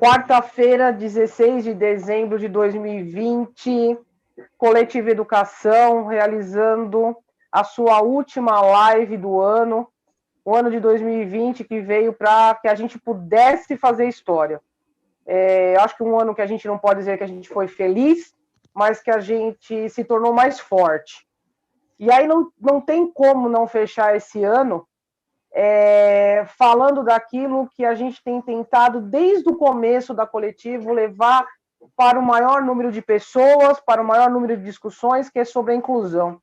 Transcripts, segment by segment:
Quarta-feira, 16 de dezembro de 2020, Coletivo Educação, realizando a sua última live do ano, o ano de 2020, que veio para que a gente pudesse fazer história. Acho que um ano que a gente não pode dizer que a gente foi feliz, mas que a gente se tornou mais forte. E aí não tem como não fechar esse ano falando daquilo que a gente tem tentado, desde o começo da Coletivo, levar para o maior número de pessoas, para o maior número de discussões, que é sobre a inclusão.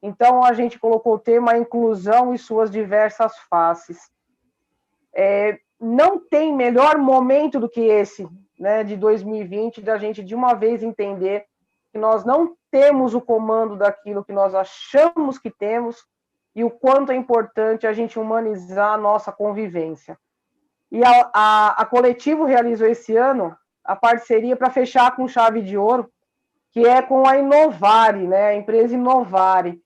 Então, a gente colocou o tema inclusão e suas diversas faces. Não tem melhor momento do que esse, né, de 2020, da gente de uma vez entender que nós não temos o comando daquilo que nós achamos que temos e o quanto é importante a gente humanizar a nossa convivência. E a Coletivo realizou esse ano a parceria para fechar com chave de ouro, que é com a Inovare, né, a empresa Inovare.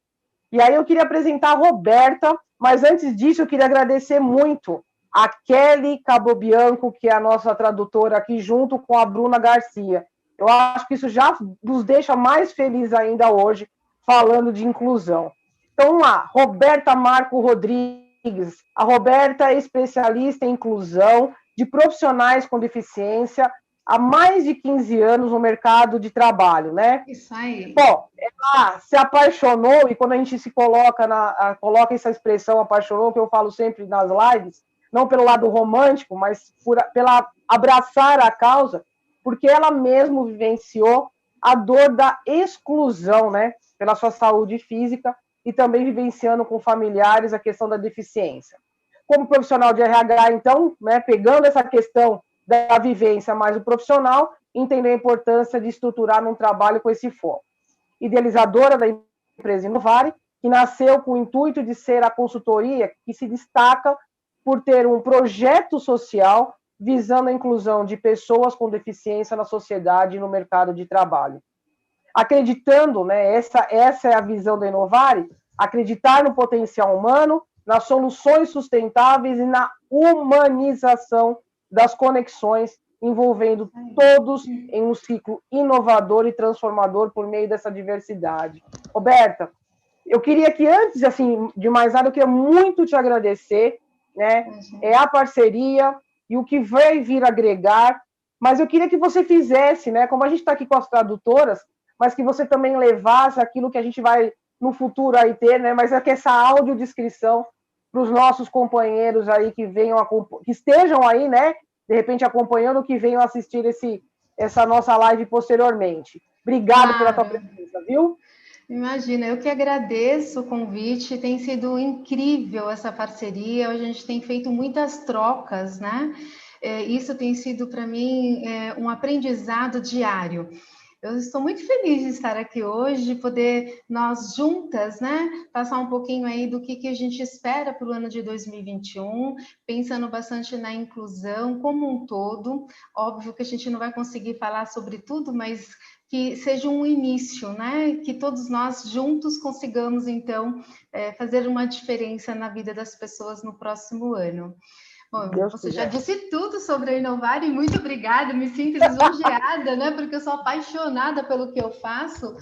E aí eu queria apresentar a Roberta, mas antes disso eu queria agradecer muito a Kelly Cabobianco, que é a nossa tradutora aqui, junto com a Bruna Garcia. Eu acho que isso já nos deixa mais felizes ainda hoje, falando de inclusão. Então, vamos lá, Roberta Marco Rodrigues. A Roberta é especialista em inclusão de profissionais com deficiência há mais de 15 anos no mercado de trabalho, né? Isso aí. Bom, ela se apaixonou, e quando a gente se coloca coloca essa expressão apaixonou, que eu falo sempre nas lives, não pelo lado romântico, mas pela abraçar a causa, porque ela mesma vivenciou a dor da exclusão, né? Pela sua saúde física e também vivenciando com familiares a questão da deficiência. Como profissional de RH, então, né, pegando essa questão da vivência mais o profissional, entender a importância de estruturar um trabalho com esse foco. Idealizadora da empresa Inovare, que nasceu com o intuito de ser a consultoria que se destaca por ter um projeto social visando a inclusão de pessoas com deficiência na sociedade e no mercado de trabalho. Acreditando, né, essa é a visão da Inovare, acreditar no potencial humano, nas soluções sustentáveis e na humanização das conexões, envolvendo todos em um ciclo inovador e transformador por meio dessa diversidade. Roberta, eu queria que antes, assim, de mais nada, eu queria muito te agradecer, né? É a parceria e o que vai vir agregar, mas eu queria que você fizesse, né? Como a gente está aqui com as tradutoras, mas que você também levasse aquilo que a gente vai no futuro aí ter, né? Mas é que essa audiodescrição para os nossos companheiros aí que venham, que estejam aí, né? De repente acompanhando, que venham assistir essa nossa live posteriormente. Obrigado pela tua presença, viu? Imagina, eu que agradeço o convite, tem sido incrível essa parceria, a gente tem feito muitas trocas, né? Isso tem sido para mim um aprendizado diário. Eu estou muito feliz de estar aqui hoje, de poder nós juntas, né, passar um pouquinho aí do que a gente espera para o ano de 2021, pensando bastante na inclusão como um todo. Óbvio que a gente não vai conseguir falar sobre tudo, mas que seja um início, né? Que todos nós juntos consigamos, então, fazer uma diferença na vida das pessoas no próximo ano. Bom, você já disse tudo sobre a Inovare, muito obrigada, me sinto lisonjeada, né? Porque eu sou apaixonada pelo que eu faço.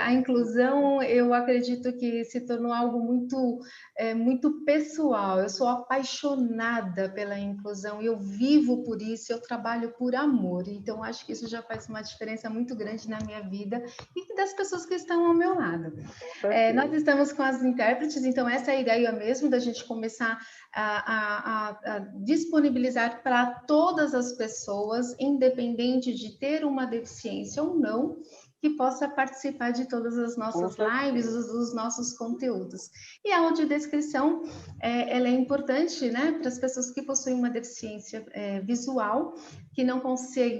A inclusão, eu acredito que se tornou algo muito pessoal. Eu sou apaixonada pela inclusão, eu vivo por isso, eu trabalho por amor. Então, acho que isso já faz uma diferença muito grande na minha vida e das pessoas que estão ao meu lado. Nós estamos com as intérpretes, então essa é a ideia mesmo da gente começar a disponibilizar para todas as pessoas, independente de ter uma deficiência ou não, que possa participar de todas as nossas lives, dos nossos conteúdos. E a audiodescrição, ela é importante, né, para as pessoas que possuem uma deficiência visual, que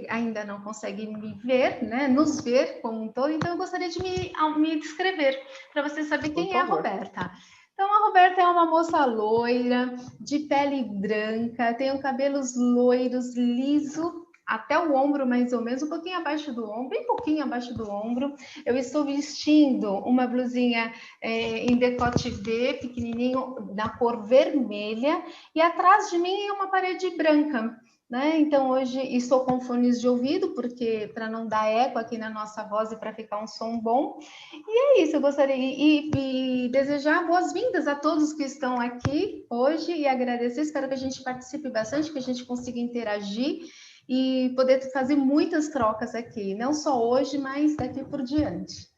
ainda não conseguem me ver, né, nos ver como um todo. Então, eu gostaria de me descrever, para você saber quem é a Roberta. Então, a Roberta é uma moça loira, de pele branca, tem cabelos loiros, liso, até o ombro, mais ou menos, um pouquinho abaixo do ombro, bem pouquinho abaixo do ombro. Eu estou vestindo uma blusinha em decote V, pequenininho, da cor vermelha, e atrás de mim é uma parede branca. né? Então hoje estou com fones de ouvido, porque para não dar eco aqui na nossa voz e para ficar um som bom. E é isso, eu gostaria e desejar boas-vindas a todos que estão aqui hoje e agradecer. Espero que a gente participe bastante, que a gente consiga interagir e poder fazer muitas trocas aqui, não só hoje, mas daqui por diante.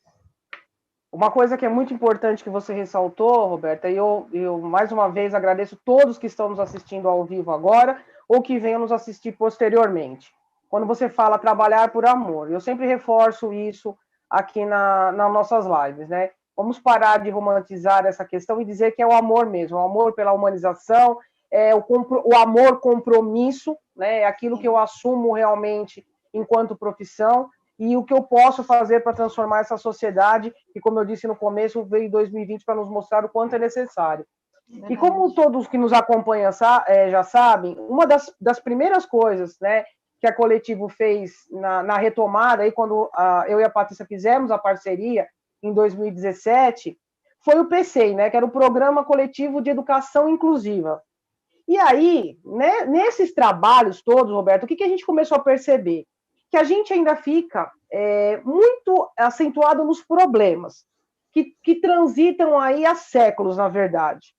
Uma coisa que é muito importante que você ressaltou, Roberta, e eu mais uma vez agradeço todos que estão nos assistindo ao vivo agora ou que venham nos assistir posteriormente. Quando você fala trabalhar por amor, eu sempre reforço isso aqui nas nossas lives, né? Vamos parar de romantizar essa questão e dizer que é o amor mesmo, o amor pela humanização, o amor compromisso, né? É aquilo que eu assumo realmente enquanto profissão e o que eu posso fazer para transformar essa sociedade, que, como eu disse no começo, veio em 2020 para nos mostrar o quanto é necessário. Verdade. E como todos que nos acompanham já sabem, uma das primeiras coisas, né, que a Coletivo fez na retomada, aí, quando eu e a Patrícia fizemos a parceria em 2017, foi o PCI, né, que era o Programa Coletivo de Educação Inclusiva. E aí, né, nesses trabalhos todos, Roberto, o que a gente começou a perceber? Que a gente ainda fica muito acentuado nos problemas, que transitam aí há séculos, na verdade.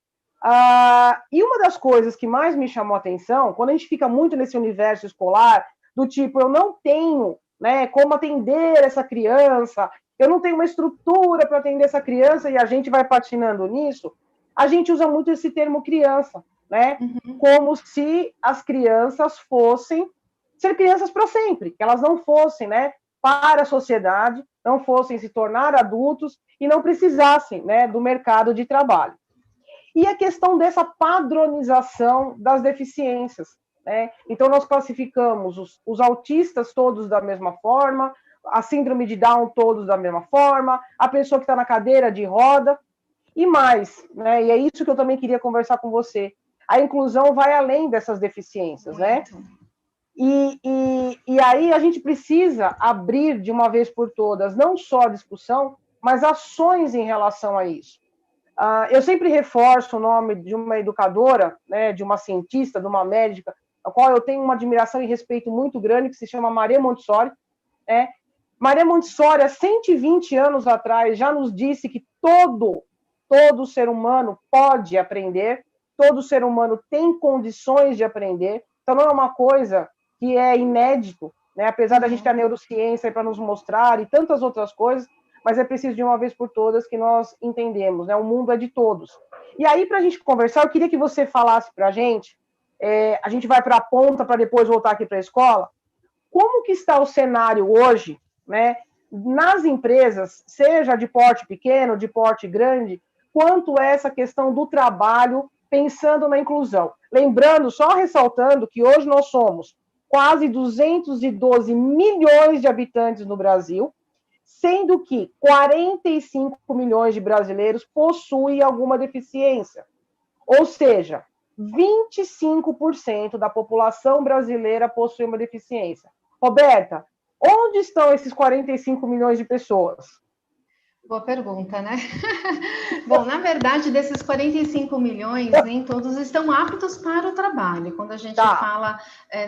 E uma das coisas que mais me chamou a atenção, quando a gente fica muito nesse universo escolar, do tipo, eu não tenho, né, como atender essa criança, eu não tenho uma estrutura para atender essa criança, e a gente vai patinando nisso, a gente usa muito esse termo criança, né? Como se as crianças fossem ser crianças para sempre, que elas não fossem, né, para a sociedade, não fossem se tornar adultos e não precisassem, né, do mercado de trabalho. E a questão dessa padronização das deficiências, né? Então nós classificamos os autistas todos da mesma forma, a síndrome de Down todos da mesma forma, a pessoa que está na cadeira de roda e mais, né? E é isso que eu também queria conversar com você. A inclusão vai além dessas deficiências, né? E aí a gente precisa abrir de uma vez por todas, não só a discussão, mas ações em relação a isso. Eu sempre reforço o nome de uma educadora, né, de uma cientista, de uma médica, a qual eu tenho uma admiração e respeito muito grande, que se chama Maria Montessori. Né? Maria Montessori, há 120 anos atrás, já nos disse que todo ser humano pode aprender, todo ser humano tem condições de aprender, então não é uma coisa que é inédito, né? Apesar da gente ter a neurociência para nos mostrar e tantas outras coisas, mas é preciso de uma vez por todas que nós entendemos, né? O mundo é de todos. E aí, para a gente conversar, eu queria que você falasse para a gente gente vai para a ponta para depois voltar aqui para a escola, como que está o cenário hoje, né, nas empresas, seja de porte pequeno, de porte grande, quanto essa questão do trabalho pensando na inclusão. Lembrando, só ressaltando que hoje nós somos quase 212 milhões de habitantes no Brasil, sendo que 45 milhões de brasileiros possuem alguma deficiência. Ou seja, 25% da população brasileira possui uma deficiência. Roberta, onde estão esses 45 milhões de pessoas? Boa pergunta, né? Bom, na verdade, desses 45 milhões, nem todos estão aptos para o trabalho. Quando a gente fala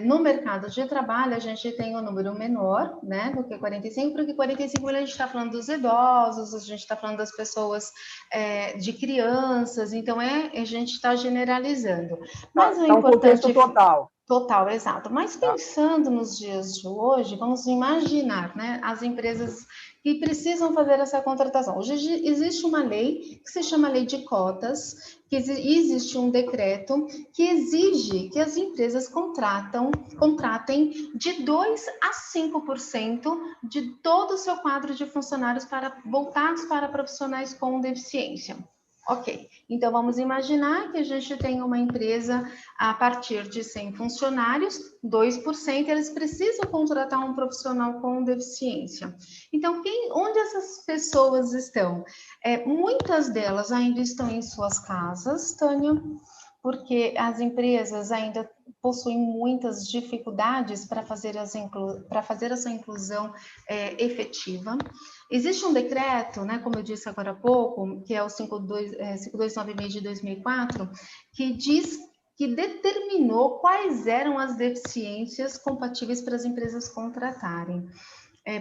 no mercado de trabalho, a gente tem um número menor, né, do que 45, porque 45 milhões a gente está falando dos idosos, a gente está falando das pessoas, de crianças, então a gente está generalizando. Mas o importante... contexto total. Total, exato. Mas pensando nos dias de hoje, vamos imaginar, né, as empresas que precisam fazer essa contratação. Hoje existe uma lei que se chama Lei de Cotas, que existe um decreto que exige que as empresas contratem de 2 a 5% de todo o seu quadro de funcionários voltados para profissionais com deficiência. Ok, então vamos imaginar que a gente tem uma empresa a partir de 100 funcionários, 2% eles precisam contratar um profissional com deficiência. Então, onde essas pessoas estão? Muitas delas ainda estão em suas casas, Tânia, porque as empresas ainda possuem muitas dificuldades para fazer essa inclusão efetiva. Existe um decreto, né, como eu disse agora há pouco, que é o 5296 de 2004, que diz que determinou quais eram as deficiências compatíveis para as empresas contratarem.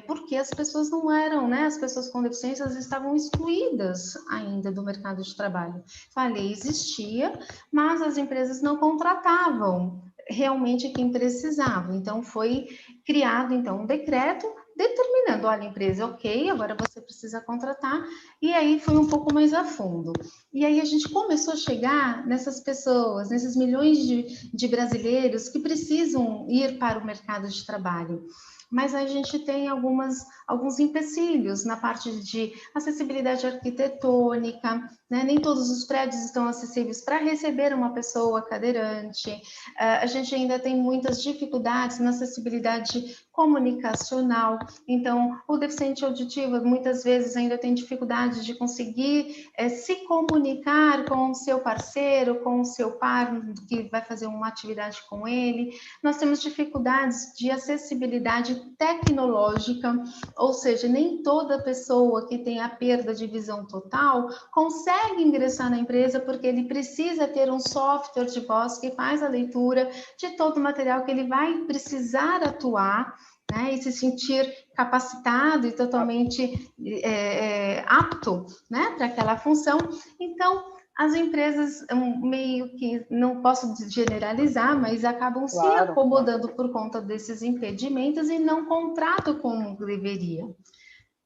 Porque as pessoas não eram, né? As pessoas com deficiências estavam excluídas ainda do mercado de trabalho. A lei existia, mas as empresas não contratavam realmente quem precisava. Então, foi criado, então, um decreto determinando, olha, empresa, ok, agora você precisa contratar, e aí foi um pouco mais a fundo. E aí a gente começou a chegar nessas pessoas, nesses milhões de brasileiros que precisam ir para o mercado de trabalho. Mas a gente tem alguns empecilhos na parte de acessibilidade arquitetônica, né? Nem todos os prédios estão acessíveis para receber uma pessoa cadeirante. A gente ainda tem muitas dificuldades na acessibilidade comunicacional. Então, o deficiente auditivo muitas vezes ainda tem dificuldade de conseguir se comunicar com o seu parceiro, com o seu par que vai fazer uma atividade com ele. Nós temos dificuldades de acessibilidade tecnológica, ou seja, nem toda pessoa que tem a perda de visão total consegue ingressar na empresa porque ele precisa ter um software de voz que faz a leitura de todo o material que ele vai precisar atuar, né, e se sentir capacitado e totalmente apto, né, para aquela função. Então, as empresas meio que, não posso generalizar, mas acabam se acomodando por conta desses impedimentos e não contratam como deveria.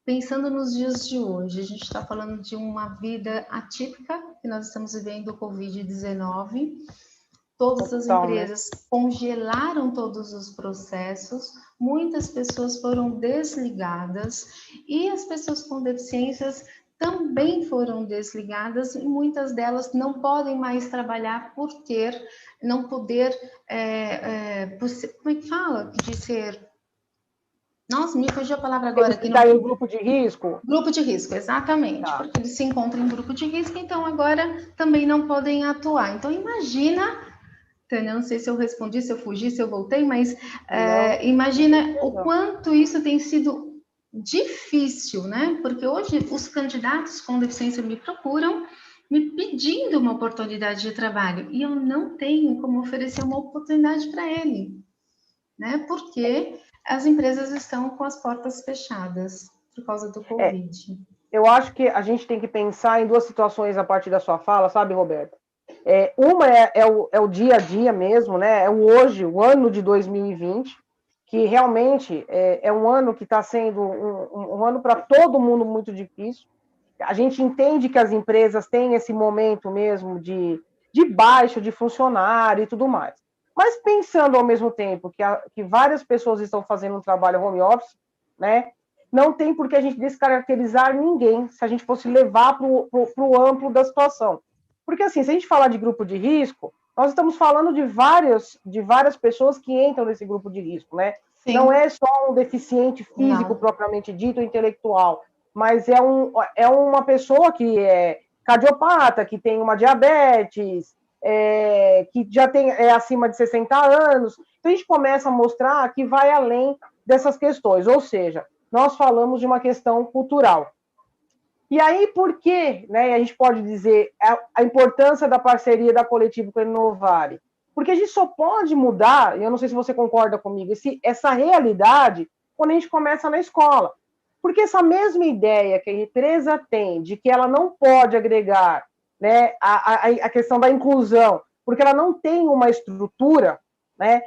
Pensando nos dias de hoje, a gente está falando de uma vida atípica, que nós estamos vivendo o Covid-19, todas as empresas congelaram todos os processos, muitas pessoas foram desligadas e as pessoas com deficiências também foram desligadas e muitas delas não podem mais trabalhar por não poder, como é que fala? De ser... Nossa, me fugiu a palavra agora. Que está em grupo de risco? Grupo de risco, exatamente, porque eles se encontram em grupo de risco, então agora também não podem atuar. Então imagina, Tânia, não sei se eu respondi, se eu fugi, se eu voltei, mas imagina o quanto isso tem sido difícil, né? Porque hoje os candidatos com deficiência me procuram me pedindo uma oportunidade de trabalho e eu não tenho como oferecer uma oportunidade para ele, né? Porque as empresas estão com as portas fechadas por causa do Covid. Eu acho que a gente tem que pensar em duas situações a partir da sua fala, sabe, Roberta? Uma é o dia a dia mesmo, né? É o hoje, o ano de 2020, que realmente é um ano que está sendo um ano para todo mundo muito difícil. A gente entende que as empresas têm esse momento mesmo de baixa de funcionário e tudo mais. Mas pensando ao mesmo tempo que várias pessoas estão fazendo um trabalho home office, né? Não tem por que a gente descaracterizar ninguém se a gente fosse levar para o amplo da situação. Porque, assim, se a gente falar de grupo de risco, nós estamos falando de várias pessoas que entram nesse grupo de risco, né? Sim. Não é só um deficiente físico propriamente dito, intelectual, mas é uma pessoa que é cardiopata, que tem uma diabetes, que já é acima de 60 anos. Então, a gente começa a mostrar que vai além dessas questões, ou seja, nós falamos de uma questão cultural. E aí, por que, né, a gente pode dizer a importância da parceria da Coletivo com a Inovare? Porque a gente só pode mudar, e eu não sei se você concorda comigo, essa realidade quando a gente começa na escola. Porque essa mesma ideia que a empresa tem de que ela não pode agregar, né, a questão da inclusão, porque ela não tem uma estrutura, né,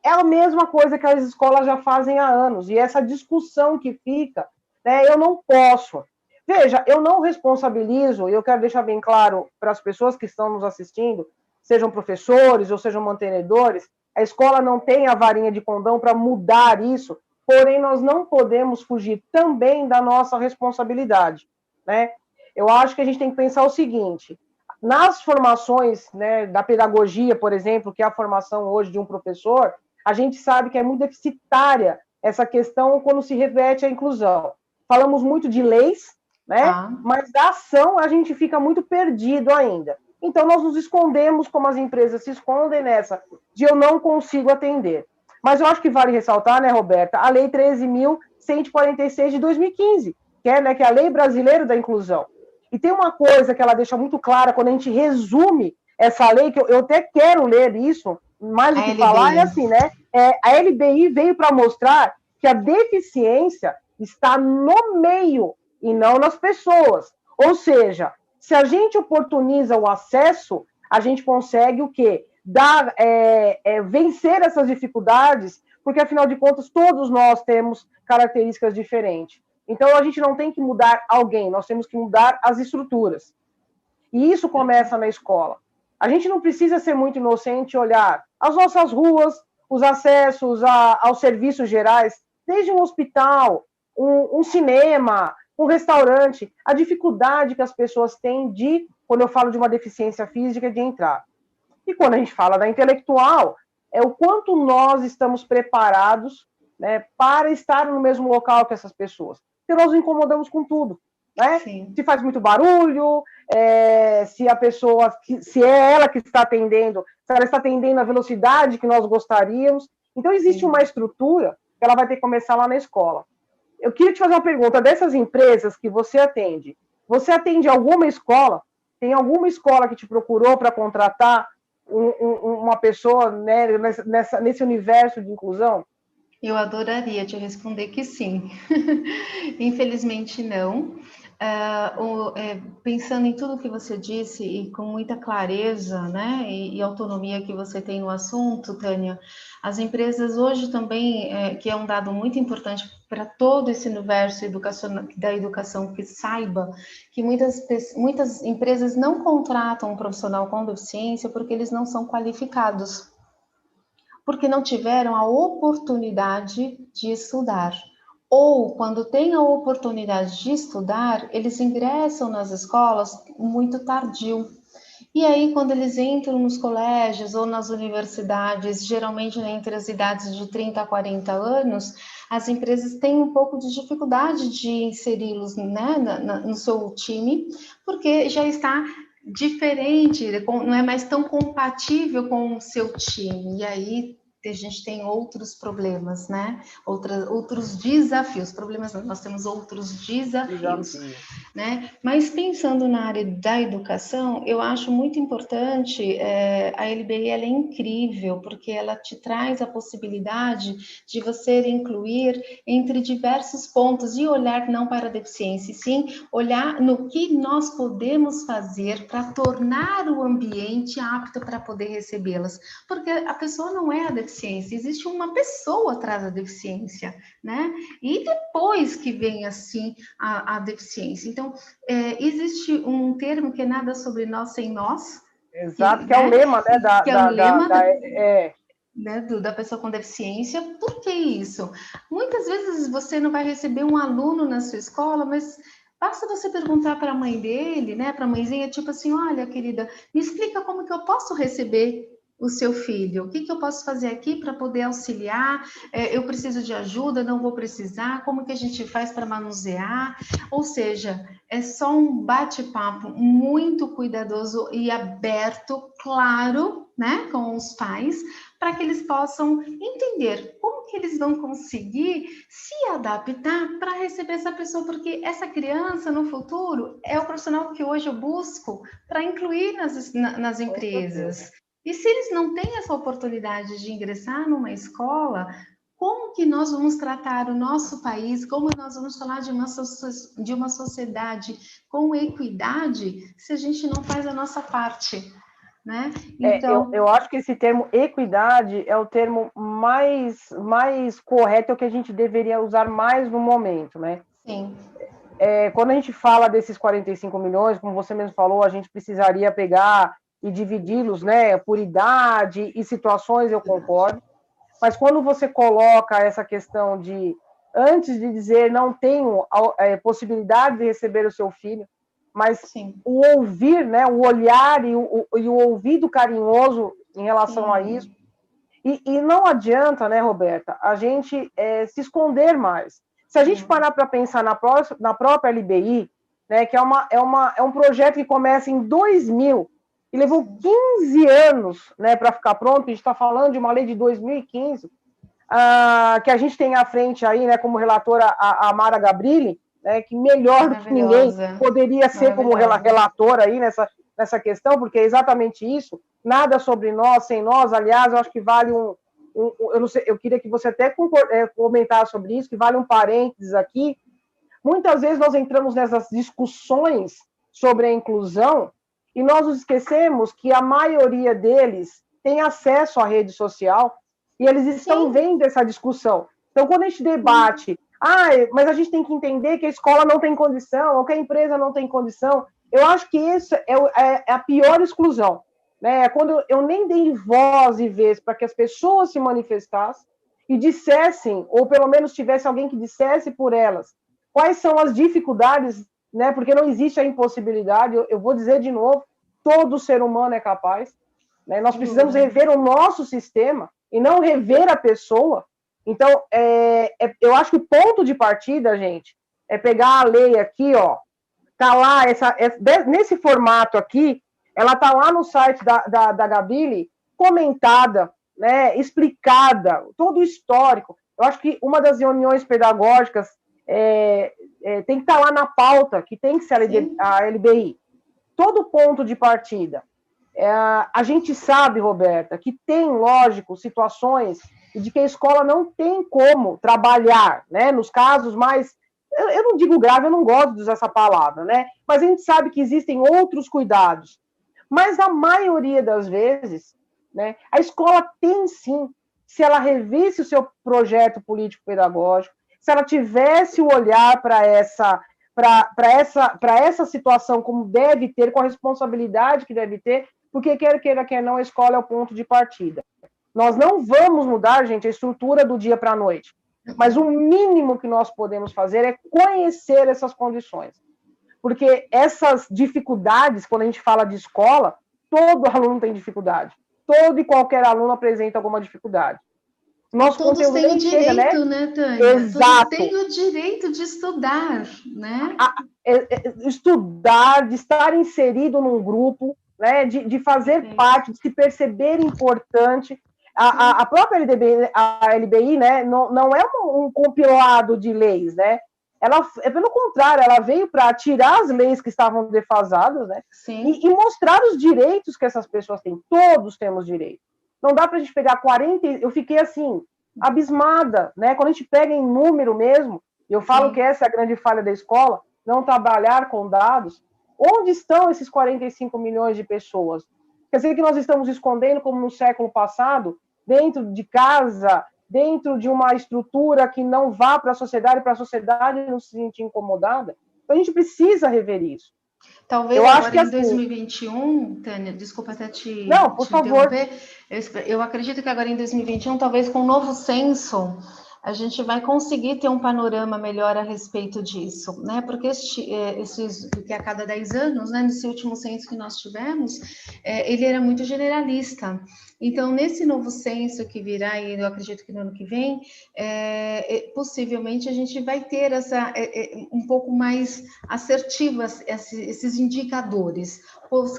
é a mesma coisa que as escolas já fazem há anos. E essa discussão que fica, né, eu não posso. Veja, eu não responsabilizo, e eu quero deixar bem claro para as pessoas que estão nos assistindo, sejam professores ou sejam mantenedores, a escola não tem a varinha de condão para mudar isso, porém nós não podemos fugir também da nossa responsabilidade, né? Eu acho que a gente tem que pensar o seguinte, nas formações, né, da pedagogia, por exemplo, que é a formação hoje de um professor, a gente sabe que é muito deficitária essa questão quando se reflete a inclusão. Falamos muito de leis, né? Mas da ação a gente fica muito perdido ainda. Então, nós nos escondemos, como as empresas se escondem nessa, de eu não consigo atender. Mas eu acho que vale ressaltar, né, Roberta, a Lei 13.146 de 2015, que é, né, que é a Lei Brasileira da Inclusão. E tem uma coisa que ela deixa muito clara quando a gente resume essa lei, que eu até quero ler isso, mais do que falar, é assim, né? A LBI veio para mostrar que a deficiência está no meio e não nas pessoas. Ou seja, se a gente oportuniza o acesso, a gente consegue o quê? Vencer essas dificuldades, porque, afinal de contas, todos nós temos características diferentes. Então, a gente não tem que mudar alguém, nós temos que mudar as estruturas. E isso começa na escola. A gente não precisa ser muito inocente e olhar as nossas ruas, os acessos aos serviços gerais, desde um hospital, um cinema, um restaurante, a dificuldade que as pessoas têm de, quando eu falo de uma deficiência física, de entrar. E quando a gente fala da intelectual, é o quanto nós estamos preparados, né, para estar no mesmo local que essas pessoas. Porque nós nos incomodamos com tudo. Né? Se faz muito barulho, se a pessoa, se é ela que está atendendo, se ela está atendendo a velocidade que nós gostaríamos. Então, existe uma estrutura que ela vai ter que começar lá na escola. Eu queria te fazer uma pergunta. Dessas empresas que você atende alguma escola? Tem alguma escola que te procurou para contratar uma pessoa, né, nesse universo de inclusão? Eu adoraria te responder que sim. Infelizmente, não. Pensando em tudo que você disse e com muita clareza, né, e autonomia que você tem no assunto, Tânia, as empresas hoje também, que é um dado muito importante para todo esse universo da educação, que saiba que muitas empresas não contratam um profissional com deficiência porque eles não são qualificados, porque não tiveram a oportunidade de estudar. Ou, quando têm a oportunidade de estudar, eles ingressam nas escolas muito tardio. E aí, quando eles entram nos colégios ou nas universidades, geralmente entre as idades de 30 a 40 anos, as empresas têm um pouco de dificuldade de inseri-los, né, no seu time, porque já está diferente, não é mais tão compatível com o seu time. E aí a gente tem outros problemas, né? Outros desafios. Problemas não, nós temos outros desafios. Né? Mas pensando na área da educação, eu acho muito importante, a LBI ela é incrível, porque ela te traz a possibilidade de você incluir entre diversos pontos e olhar não para a deficiência, sim olhar no que nós podemos fazer para tornar o ambiente apto para poder recebê-las, porque a pessoa não é a deficiência, existe uma pessoa atrás da deficiência, né? E depois que vem assim a deficiência. Então, existe um termo que é nada sobre nós sem nós. Exato, que é o lema, né? Da pessoa com deficiência. Por que isso? Muitas vezes você não vai receber um aluno na sua escola, mas basta você perguntar para a mãe dele, né? Para a mãezinha, tipo assim, olha, querida, me explica como que eu posso receber o seu filho, o que eu posso fazer aqui para poder auxiliar, eu preciso de ajuda, não vou precisar, como que a gente faz para manusear? Ou seja, é só um bate-papo muito cuidadoso e aberto, claro, né, com os pais, para que eles possam entender como que eles vão conseguir se adaptar para receber essa pessoa, porque essa criança no futuro é o profissional que hoje eu busco para incluir nas empresas. E se eles não têm essa oportunidade de ingressar numa escola, como que nós vamos tratar o nosso país, como nós vamos falar de uma sociedade com equidade se a gente não faz a nossa parte, né? Então... eu acho que esse termo equidade é o termo mais correto, é o que a gente deveria usar mais no momento, né? Sim. Quando a gente fala desses 45 milhões, como você mesmo falou, a gente precisaria pegar e dividi-los, né, por idade e situações, eu concordo. Mas quando você coloca essa questão de, antes de dizer não tenho possibilidade de receber o seu filho, mas sim, o ouvir, né, o olhar e o ouvido carinhoso em relação sim, a isso. E não adianta, né, Roberta, a gente se esconder mais. Se a gente parar para pensar na própria LBI, né, que é um projeto que começa em 2000, e levou 15 anos, né, para ficar pronto. A gente está falando de uma lei de 2015, que a gente tem à frente aí, né, como relatora a Mara Gabrilli, né, que melhor do que ninguém poderia ser como relatora aí nessa nessa questão, porque é exatamente isso, nada sobre nós, sem nós, aliás, eu acho que vale eu não sei, eu queria que você até comentasse sobre isso, que vale um parênteses aqui. Muitas vezes nós entramos nessas discussões sobre a inclusão e nós nos esquecemos que a maioria deles tem acesso à rede social e eles estão vendo essa discussão. Então, quando a gente debate, mas a gente tem que entender que a escola não tem condição, ou que a empresa não tem condição, eu acho que isso é a pior exclusão. Né? É quando eu nem dei voz e vez para que as pessoas se manifestassem e dissessem, ou pelo menos tivesse alguém que dissesse por elas, quais são as dificuldades, né? Porque não existe a impossibilidade, eu vou dizer de novo, todo ser humano é capaz, né? Nós precisamos rever o nosso sistema e não rever a pessoa. Então, eu acho que o ponto de partida, gente, é pegar a lei aqui, ó, tá lá, nesse formato aqui, ela tá lá no site da Gabile, comentada, né, explicada, todo o histórico. Eu acho que uma das reuniões pedagógicas tem que estar lá na pauta, que tem que ser a LBI. Todo ponto de partida. A gente sabe, Roberta, que tem, lógico, situações de que a escola não tem como trabalhar, né, nos casos mais... Eu não digo grave, eu não gosto de usar essa palavra, né, mas a gente sabe que existem outros cuidados. Mas, a maioria das vezes, né, a escola tem, sim, se ela revisse o seu projeto político-pedagógico, se ela tivesse o olhar para essa situação como deve ter, com a responsabilidade que deve ter, porque quer queira, quer não, a escola é o ponto de partida. Nós não vamos mudar, gente, a estrutura do dia para a noite, mas o mínimo que nós podemos fazer é conhecer essas condições. Porque essas dificuldades, quando a gente fala de escola, todo aluno tem dificuldade. Todo e qualquer aluno apresenta alguma dificuldade. Nosso todos têm o direito, né, Tânia? Exato. Todos têm o direito de estudar, né? Estudar, de estar inserido num grupo, né, de fazer parte, de se perceber importante. A própria LBI, né, não é um compilado de leis, né? Ela, pelo contrário, ela veio para tirar as leis que estavam defasadas, né? E mostrar os direitos que essas pessoas têm. Todos temos direito. Não dá para a gente pegar 40... Eu fiquei, assim, abismada, né? Quando a gente pega em número mesmo, eu falo que essa é a grande falha da escola, não trabalhar com dados. Onde estão esses 45 milhões de pessoas? Quer dizer que nós estamos escondendo, como no século passado, dentro de casa, dentro de uma estrutura que não vá para a sociedade não se sentir incomodada? Então, a gente precisa rever isso. Talvez eu agora em 2021, Tânia, desculpa até te interromper, eu acredito que agora em 2021, talvez com um novo censo, a gente vai conseguir ter um panorama melhor a respeito disso, né? Porque que a cada 10 anos, né, nesse último censo que nós tivemos, ele era muito generalista. Então, nesse novo censo que virá, e eu acredito que no ano que vem, possivelmente a gente vai ter um pouco mais assertivas esses indicadores,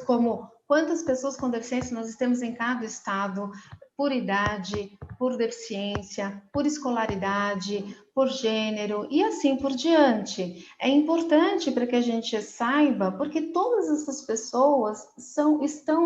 como quantas pessoas com deficiência nós temos em cada estado, por idade, por deficiência, por escolaridade, por gênero e assim por diante. É importante para que a gente saiba, porque todas essas pessoas estão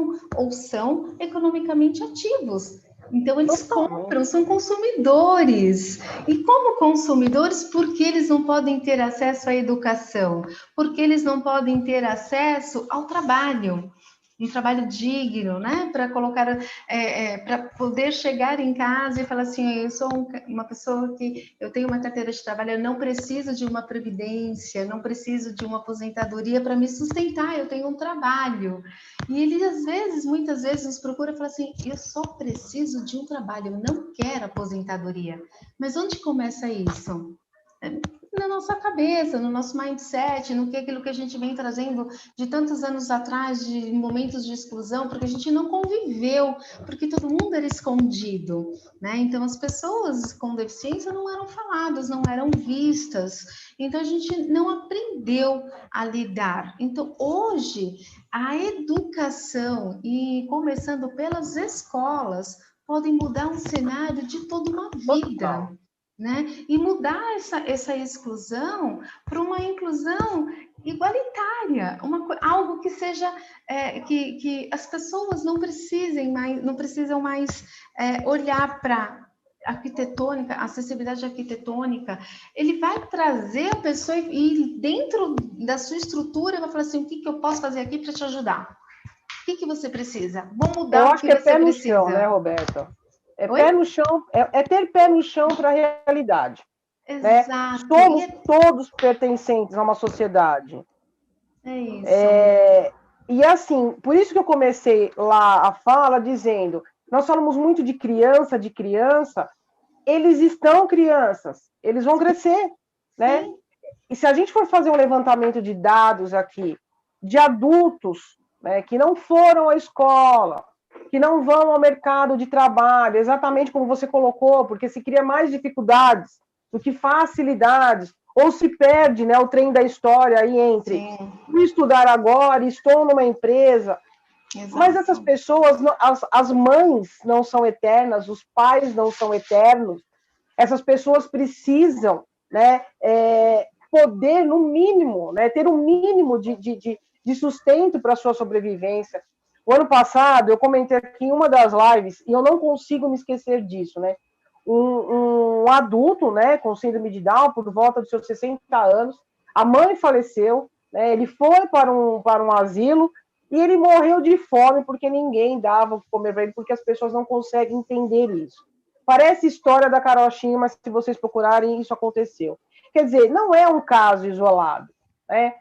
economicamente ativos. Então, eles compram, são consumidores. E como consumidores, por que eles não podem ter acesso à educação? Porque eles não podem ter acesso ao trabalho. Um trabalho digno, né? Para colocar, para poder chegar em casa e falar assim, eu sou uma pessoa que eu tenho uma carteira de trabalho, eu não preciso de uma previdência, não preciso de uma aposentadoria para me sustentar, eu tenho um trabalho. E ele, muitas vezes, nos procura e fala assim, eu só preciso de um trabalho, eu não quero aposentadoria. Mas onde começa isso? Na nossa cabeça, no nosso mindset, aquilo que a gente vem trazendo de tantos anos atrás, de momentos de exclusão, porque a gente não conviveu, porque todo mundo era escondido, né? Então, as pessoas com deficiência não eram faladas, não eram vistas, então a gente não aprendeu a lidar. Então, hoje, a educação, e começando pelas escolas, podem mudar um cenário de toda uma vida. né? E mudar essa exclusão para uma inclusão igualitária, algo que seja que as pessoas não precisam mais olhar para arquitetônica, acessibilidade arquitetônica. Ele vai trazer a pessoa e dentro da sua estrutura vai falar assim, o que eu posso fazer aqui para te ajudar? O que você precisa? Vou mudar Eu o acho que que é você pé no precisa. chão, né, Roberta? Oi? Pé no chão, ter pé no chão para a realidade. Né? Exato. Somos todos pertencentes a uma sociedade. É isso. E assim, por isso que eu comecei lá a fala dizendo, nós falamos muito de criança, eles estão crianças, eles vão crescer, né? Sim. E se a gente for fazer um levantamento de dados aqui, de adultos, né, que não foram à escola, que não vão ao mercado de trabalho, exatamente como você colocou, porque se cria mais dificuldades do que facilidades, ou se perde, né, o trem da história aí entre fui estudar agora, estou numa empresa. Exato. Mas essas pessoas, as mães não são eternas, os pais não são eternos, essas pessoas precisam, né, poder, no mínimo, né, ter um mínimo de sustento para a sua sobrevivência. O ano passado, eu comentei aqui em uma das lives, e eu não consigo me esquecer disso, né? Um adulto, né, com síndrome de Down, por volta dos seus 60 anos, a mãe faleceu, né, ele foi para um asilo e ele morreu de fome porque ninguém dava o que comer para ele, porque as pessoas não conseguem entender isso. Parece história da carochinha, mas se vocês procurarem, isso aconteceu. Quer dizer, não é um caso isolado, né?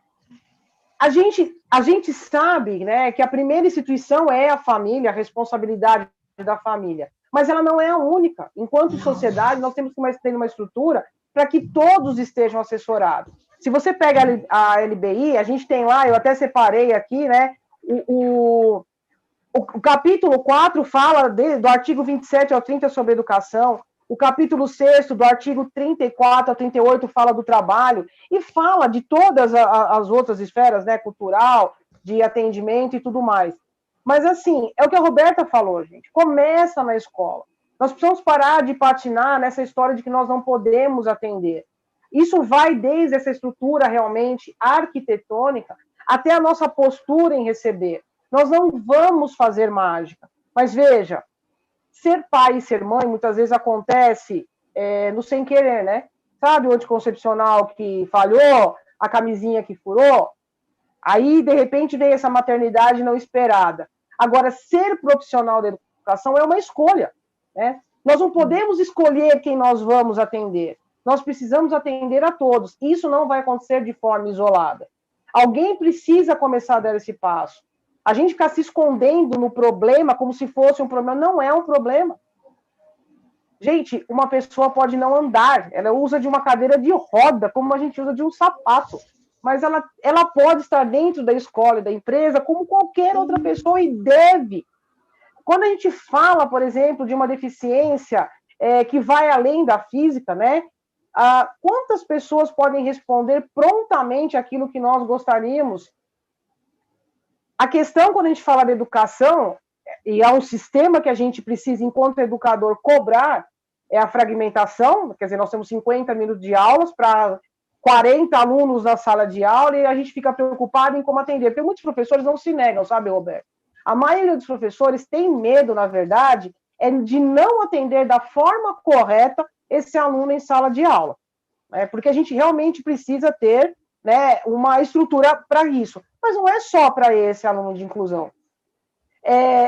A gente sabe, né, que a primeira instituição é a família, a responsabilidade da família, mas ela não é a única. Enquanto sociedade, nós temos que ter uma estrutura para que todos estejam assessorados. Se você pega a LBI, a gente tem lá, eu até separei aqui, né, o capítulo 4 fala do artigo 27 ao 30 sobre educação, o capítulo 6 do artigo 34 a 38 fala do trabalho, e fala de todas as outras esferas, né, cultural, de atendimento e tudo mais. Mas, assim, é o que a Roberta falou, gente, começa na escola. Nós precisamos parar de patinar nessa história de que nós não podemos atender. Isso vai desde essa estrutura realmente arquitetônica até a nossa postura em receber. Nós não vamos fazer mágica. Mas veja, ser pai e ser mãe muitas vezes acontece no sem querer, né? Sabe o anticoncepcional que falhou, a camisinha que furou? Aí, de repente, vem essa maternidade não esperada. Agora, ser profissional da educação é uma escolha, né? Nós não podemos escolher quem nós vamos atender. Nós precisamos atender a todos. Isso não vai acontecer de forma isolada. Alguém precisa começar a dar esse passo. A gente ficar se escondendo no problema como se fosse um problema. Não é um problema. Gente, uma pessoa pode não andar, ela usa de uma cadeira de roda, como a gente usa de um sapato. Mas ela pode estar dentro da escola e da empresa como qualquer outra pessoa e deve. Quando a gente fala, por exemplo, de uma deficiência que vai além da física, né? Quantas pessoas podem responder prontamente aquilo que nós gostaríamos? A questão, quando a gente fala de educação, e há um sistema que a gente precisa, enquanto educador, cobrar, é a fragmentação, quer dizer, nós temos 50 minutos de aulas para 40 alunos na sala de aula e a gente fica preocupado em como atender, porque muitos professores não se negam, sabe, Roberto? A maioria dos professores tem medo, na verdade, de não atender da forma correta esse aluno em sala de aula, né? Porque a gente realmente precisa ter, né, uma estrutura para isso. Mas não é só para esse aluno de inclusão.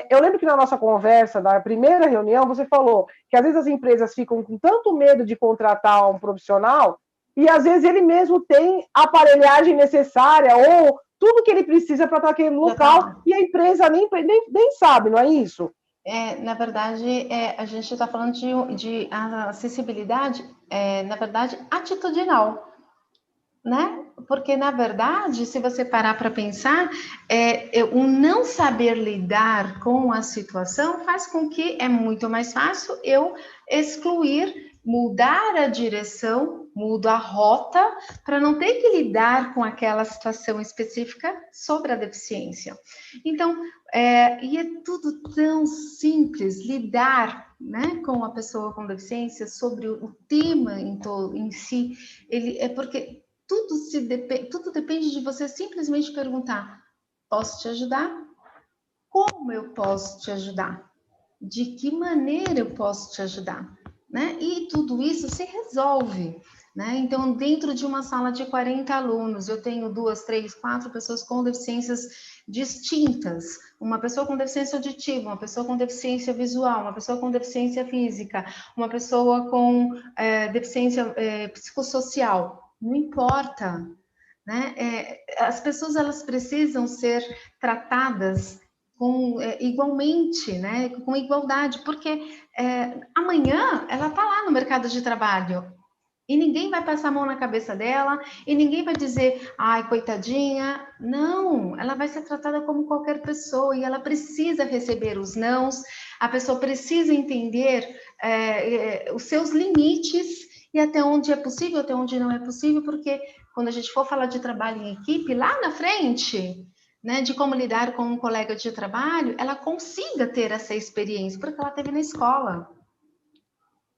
Eu lembro que na nossa conversa, na primeira reunião, você falou que às vezes as empresas ficam com tanto medo de contratar um profissional e às vezes ele mesmo tem a aparelhagem necessária ou tudo que ele precisa para estar naquele local e a empresa nem sabe, não é isso? Na verdade, a gente está falando de acessibilidade, na verdade, atitudinal, né? porque na verdade, se você parar para pensar, o não saber lidar com a situação faz com que é muito mais fácil eu excluir, mudar a direção, mudo a rota, para não ter que lidar com aquela situação específica sobre a deficiência. Então, e é tudo tão simples, lidar, né, com a pessoa com deficiência, sobre o tema em si, porque tudo depende de você simplesmente perguntar: posso te ajudar? Como eu posso te ajudar? De que maneira eu posso te ajudar? Né? E tudo isso se resolve. Né? Então, dentro de uma sala de 40 alunos, eu tenho 2, 3, 4 pessoas com deficiências distintas. Uma pessoa com deficiência auditiva, uma pessoa com deficiência visual, uma pessoa com deficiência física, uma pessoa com deficiência psicossocial. Não importa. Né? As pessoas elas precisam ser tratadas igualmente, né? Com igualdade, porque amanhã ela está lá no mercado de trabalho e ninguém vai passar a mão na cabeça dela e ninguém vai dizer, ai, coitadinha. Não, ela vai ser tratada como qualquer pessoa e ela precisa receber os nãos, a pessoa precisa entender os seus limites e até onde é possível, até onde não é possível, porque quando a gente for falar de trabalho em equipe, lá na frente, né, de como lidar com um colega de trabalho, ela consiga ter essa experiência, porque ela teve na escola.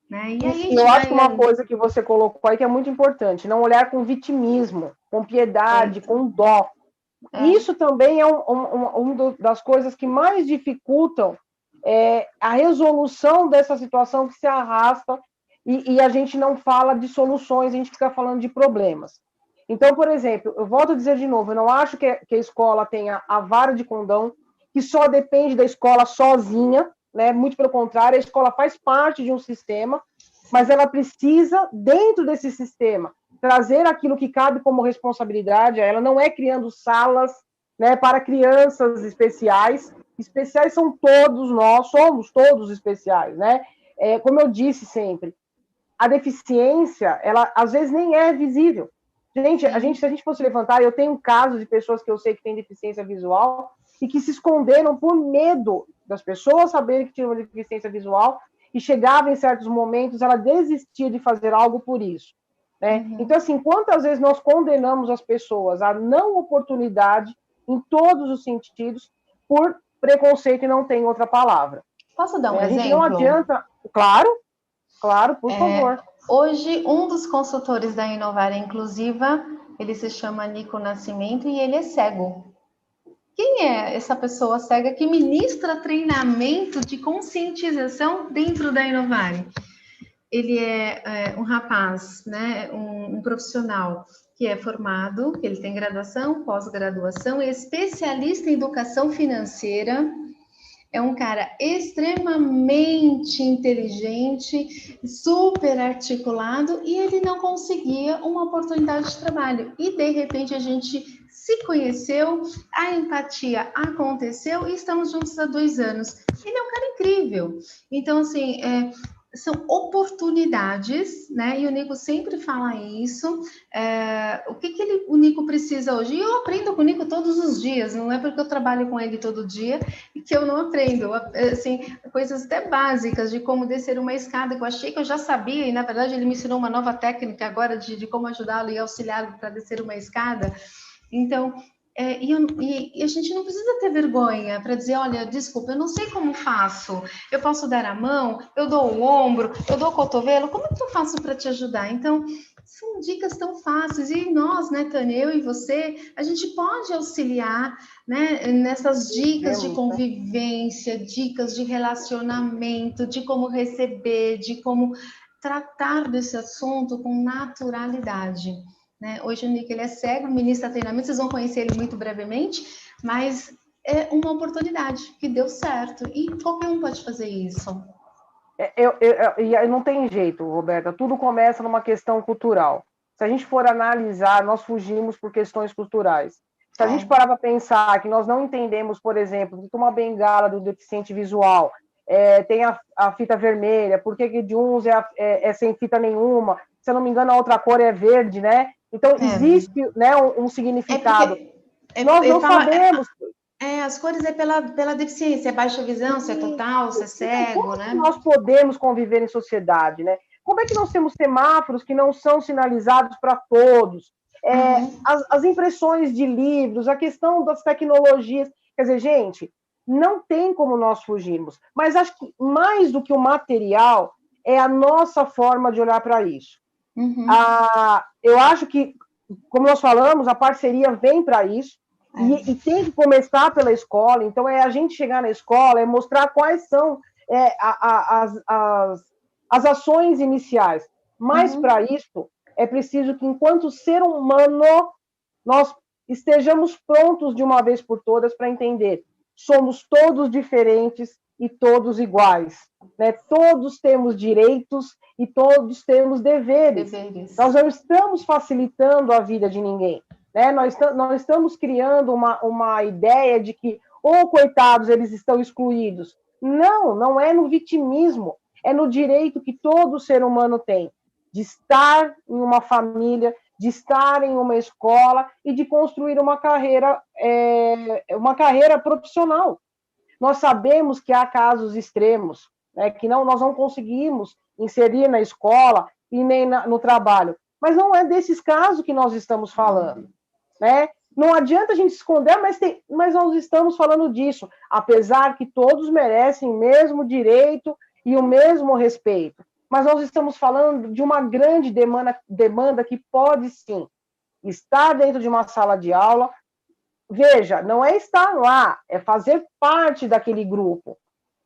Né? E aí a Eu gente acho que uma vai... coisa que você colocou aí que é muito importante, não olhar com vitimismo, com piedade, com dó. Isso também é uma das coisas que mais dificultam a resolução dessa situação que se arrasta e a gente não fala de soluções, a gente fica falando de problemas. Então, por exemplo, eu volto a dizer de novo, eu não acho que a escola tenha a vara de condão, que só depende da escola sozinha, né? Muito pelo contrário, a escola faz parte de um sistema, mas ela precisa, dentro desse sistema, trazer aquilo que cabe como responsabilidade. Ela não é criando salas, né, para crianças especiais. Especiais são todos nós, somos todos especiais, né? Como eu disse sempre, a deficiência, ela às vezes nem é visível. Se a gente fosse levantar, eu tenho casos de pessoas que eu sei que têm deficiência visual e que se esconderam por medo das pessoas saberem que tinham uma deficiência visual e chegava em certos momentos, ela desistia de fazer algo por isso. Né? Então, assim, quantas vezes nós condenamos as pessoas à não oportunidade em todos os sentidos por preconceito e não tem outra palavra. Posso dar um A exemplo? gente não adianta... Claro, por favor. Hoje, um dos consultores da Inovar Inclusiva, ele se chama Nico Nascimento e ele é cego. Quem é essa pessoa cega que ministra treinamento de conscientização dentro da Inovare? Ele é um rapaz, né, um profissional que é formado, que ele tem graduação, pós-graduação, é especialista em educação financeira, é um cara extremamente inteligente, super articulado, e ele não conseguia uma oportunidade de trabalho. E, de repente, a gente se conheceu, a empatia aconteceu e estamos juntos há 2 anos. Ele é um cara incrível. Então, assim, são oportunidades, né? E o Nico sempre fala isso. O que o Nico precisa hoje? E eu aprendo com o Nico todos os dias, não é porque eu trabalho com ele todo dia que eu não aprendo. Assim, coisas até básicas de como descer uma escada, que eu achei que eu já sabia, e na verdade ele me ensinou uma nova técnica agora de como ajudá-lo e auxiliá-lo para descer uma escada. Então, e a gente não precisa ter vergonha para dizer, olha, desculpa, eu não sei como faço. Eu posso dar a mão, eu dou o ombro, eu dou o cotovelo, como é que eu faço para te ajudar? Então, são dicas tão fáceis. E nós, né, Tânia, eu e você, a gente pode auxiliar, né, nessas dicas de convivência, dicas de relacionamento, de como receber, de como tratar desse assunto com naturalidade. Né? Hoje o Nick ele é cego, ministra treinamento, vocês vão conhecer ele muito brevemente, mas é uma oportunidade que deu certo e qualquer um pode fazer isso. Não tem jeito, Roberta, tudo começa numa questão cultural. Se a gente for analisar, nós fugimos por questões culturais. Se a gente parar para pensar que nós não entendemos, por exemplo, que uma bengala do deficiente visual tem a fita vermelha, por que de uns é sem fita nenhuma? Se eu não me engano, a outra cor é verde, né? Então, existe, né, um significado. Nós não sabemos. As cores é pela deficiência, é baixa visão, se é total, se é cego, como né? nós podemos conviver em sociedade, né? Como é que nós temos semáforos que não são sinalizados para todos? As impressões de livros, a questão das tecnologias. Quer dizer, gente, não tem como nós fugirmos. Mas acho que mais do que o material é a nossa forma de olhar para isso. Eu acho que, como nós falamos, a parceria vem para isso. E tem que começar pela escola. Então, é a gente chegar na escola, é mostrar quais são as ações iniciais. Mas, para isso, é preciso que, enquanto ser humano, nós estejamos prontos de uma vez por todas para entender. Somos todos diferentes e todos iguais. Né? Todos temos direitos e todos temos deveres. Nós não estamos facilitando a vida de ninguém. Né? Nós estamos criando uma ideia de que, coitados, eles estão excluídos. Não, não é no vitimismo, é no direito que todo ser humano tem de estar em uma família, de estar em uma escola e de construir uma carreira profissional. Nós sabemos que há casos extremos, né, que nós não conseguimos inserir na escola e nem no trabalho, mas não é desses casos que nós estamos falando. Né? Não adianta a gente esconder, mas nós estamos falando disso, apesar que todos merecem o mesmo direito e o mesmo respeito. Mas nós estamos falando de uma grande demanda que pode, sim, estar dentro de uma sala de aula. Veja, não é estar lá, é fazer parte daquele grupo,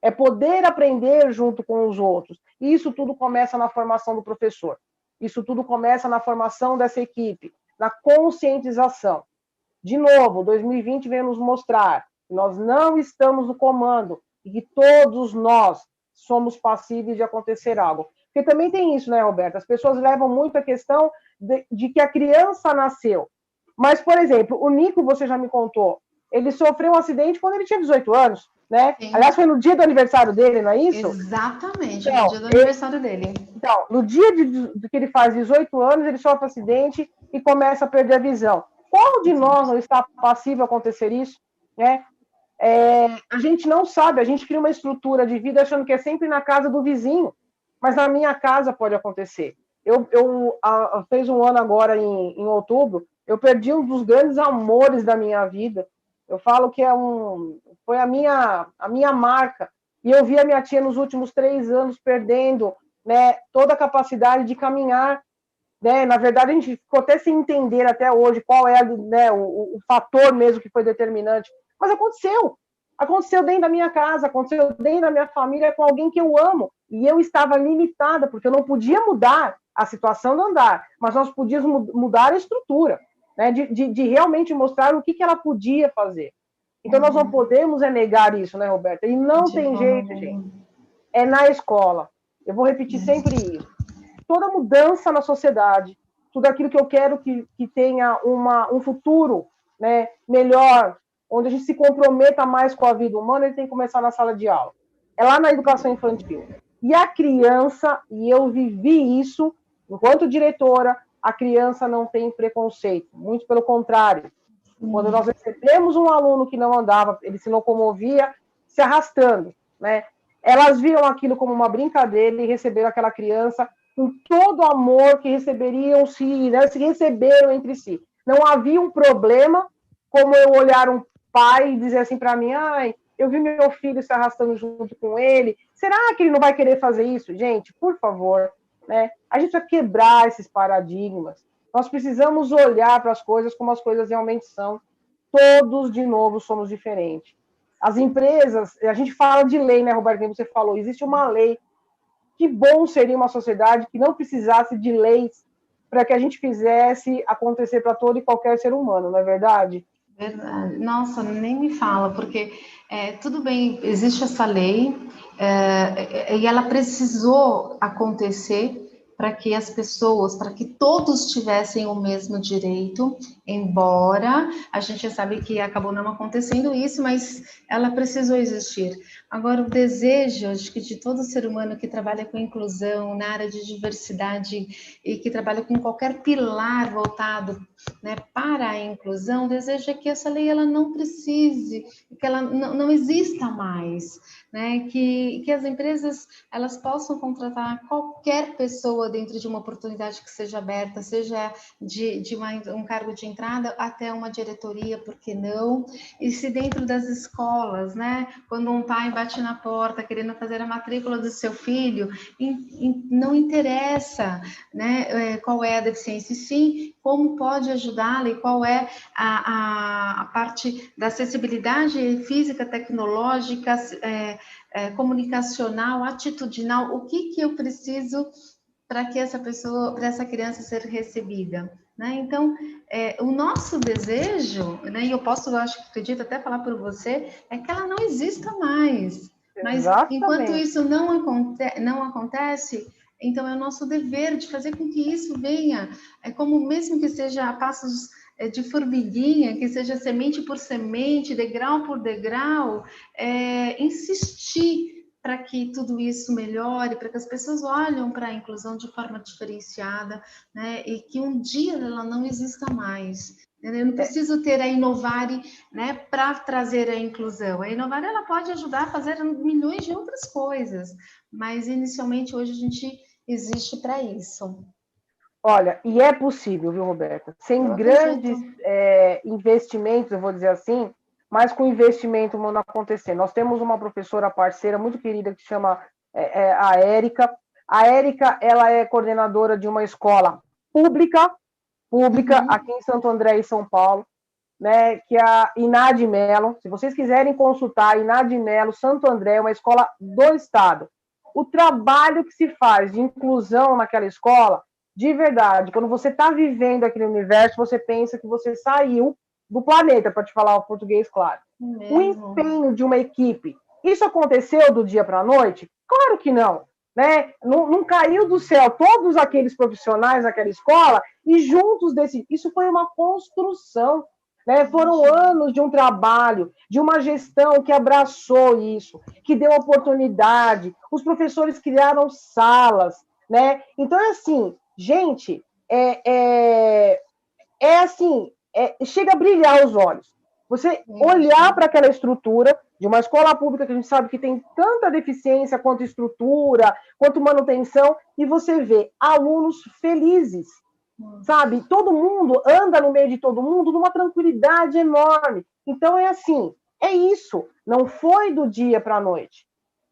é poder aprender junto com os outros. E isso tudo começa na formação do professor, isso tudo começa na formação dessa equipe, na conscientização. De novo, 2020 veio nos mostrar que nós não estamos no comando e que todos nós somos passíveis de acontecer algo. Porque também tem isso, né, Roberta? As pessoas levam muito a questão de que a criança nasceu. Mas, por exemplo, o Nico, você já me contou, ele sofreu um acidente quando ele tinha 18 anos, né? Sim. Aliás, foi no dia do aniversário dele, não é isso? Exatamente, então, no dia do aniversário dele. Então, no dia de que ele faz 18 anos, ele sofre um acidente e começa a perder a visão. Qual de nós não está passível a acontecer isso? Né? A gente não sabe, a gente cria uma estrutura de vida achando que é sempre na casa do vizinho, mas na minha casa pode acontecer. Eu fez um ano agora, em outubro, eu perdi um dos grandes amores da minha vida. Eu falo que foi a minha marca. E eu vi a minha tia nos últimos 3 anos perdendo, né, toda a capacidade de caminhar. Né? Na verdade, a gente ficou até sem entender até hoje qual é, né, o fator mesmo que foi determinante. Mas aconteceu. Aconteceu dentro da minha casa, aconteceu dentro da minha família com alguém que eu amo. E eu estava limitada, porque eu não podia mudar a situação do andar, mas nós podíamos mudar a estrutura, né? de realmente mostrar o que ela podia fazer. Então, nós não podemos negar isso, né, Roberta? E não tem jeito, gente. É na escola. Eu vou repetir sempre isso. Toda mudança na sociedade, tudo aquilo que eu quero que tenha um futuro, né, melhor, onde a gente se comprometa mais com a vida humana, ele tem que começar na sala de aula. É lá na educação infantil. E a criança, e eu vivi isso, enquanto diretora, a criança não tem preconceito, muito pelo contrário. Quando nós recebemos um aluno que não andava, ele se locomovia se arrastando, né? Elas viram aquilo como uma brincadeira e receberam aquela criança com todo o amor que receberiam né, se receberam entre si. Não havia um problema como eu olhar um pai e dizer assim para mim, eu vi meu filho se arrastando junto com ele, será que ele não vai querer fazer isso? Gente, por favor, né? A gente precisa quebrar esses paradigmas. Nós precisamos olhar para as coisas como as coisas realmente são. Todos, de novo, somos diferentes. As empresas, a gente fala de lei, né, Roberto, como você falou, existe uma lei. Que bom seria uma sociedade que não precisasse de leis para que a gente fizesse acontecer para todo e qualquer ser humano, não é verdade? Verdade. Nossa, nem me fala, porque tudo bem, existe essa lei e ela precisou acontecer para que as pessoas, para que todos tivessem o mesmo direito Embora a gente sabe que acabou não acontecendo isso, mas ela precisou existir. Agora, o desejo, acho que de todo ser humano que trabalha com inclusão, na área de diversidade e que trabalha com qualquer pilar voltado, né, para a inclusão, o desejo é que essa lei ela não precise, que ela não exista mais, né, que as empresas elas possam contratar qualquer pessoa dentro de uma oportunidade que seja aberta, seja um cargo de entrada até uma diretoria, por que não? E se dentro das escolas, né, quando um pai bate na porta querendo fazer a matrícula do seu filho, não interessa, né, qual é a deficiência, e sim como pode ajudá-la e qual é a parte da acessibilidade física, tecnológica, comunicacional, atitudinal, o que eu preciso para que essa pessoa, para essa criança ser recebida, né? Então, o nosso desejo, né? E eu posso, eu acho que acredito até falar por você, é que ela não exista mais. Mas enquanto Exatamente. isso não acontece, então é o nosso dever de fazer com que isso venha, como mesmo que seja a passos de formiguinha, que seja semente por semente, degrau por degrau, insistir para que tudo isso melhore, para que as pessoas olhem para a inclusão de forma diferenciada, né? E que um dia ela não exista mais. Eu não preciso ter a Inovare, né, para trazer a inclusão. A Inovare ela pode ajudar a fazer milhões de outras coisas, mas inicialmente hoje a gente existe para isso. Olha, e é possível, viu, Roberta? Eu Sem acredito. grandes investimentos, eu vou dizer assim, mas com investimento humano acontecer. Nós temos uma professora parceira muito querida que se chama a Érica. A Érica, ela é coordenadora de uma escola pública aqui em Santo André, em São Paulo, né, que é a Inade Melo. Se vocês quiserem consultar, Inade Melo, Santo André, é uma escola do Estado. O trabalho que se faz de inclusão naquela escola, de verdade, quando você está vivendo aquele universo, você pensa que você saiu do planeta, para te falar o português claro. O Mesmo. empenho de uma equipe. Isso aconteceu do dia para a noite? Claro que não. Né? Não caiu do céu todos aqueles profissionais daquela escola e juntos desse. Isso foi uma construção. Né? Foram anos de um trabalho, de uma gestão que abraçou isso, que deu oportunidade. Os professores criaram salas. Né? Então, é assim, gente, assim, chega a brilhar os olhos. Você olhar para aquela estrutura de uma escola pública que a gente sabe que tem tanta deficiência quanto estrutura, quanto manutenção, e você vê alunos felizes, sabe? Todo mundo anda no meio de todo mundo numa tranquilidade enorme. Então é assim, é isso. Não foi do dia para a noite.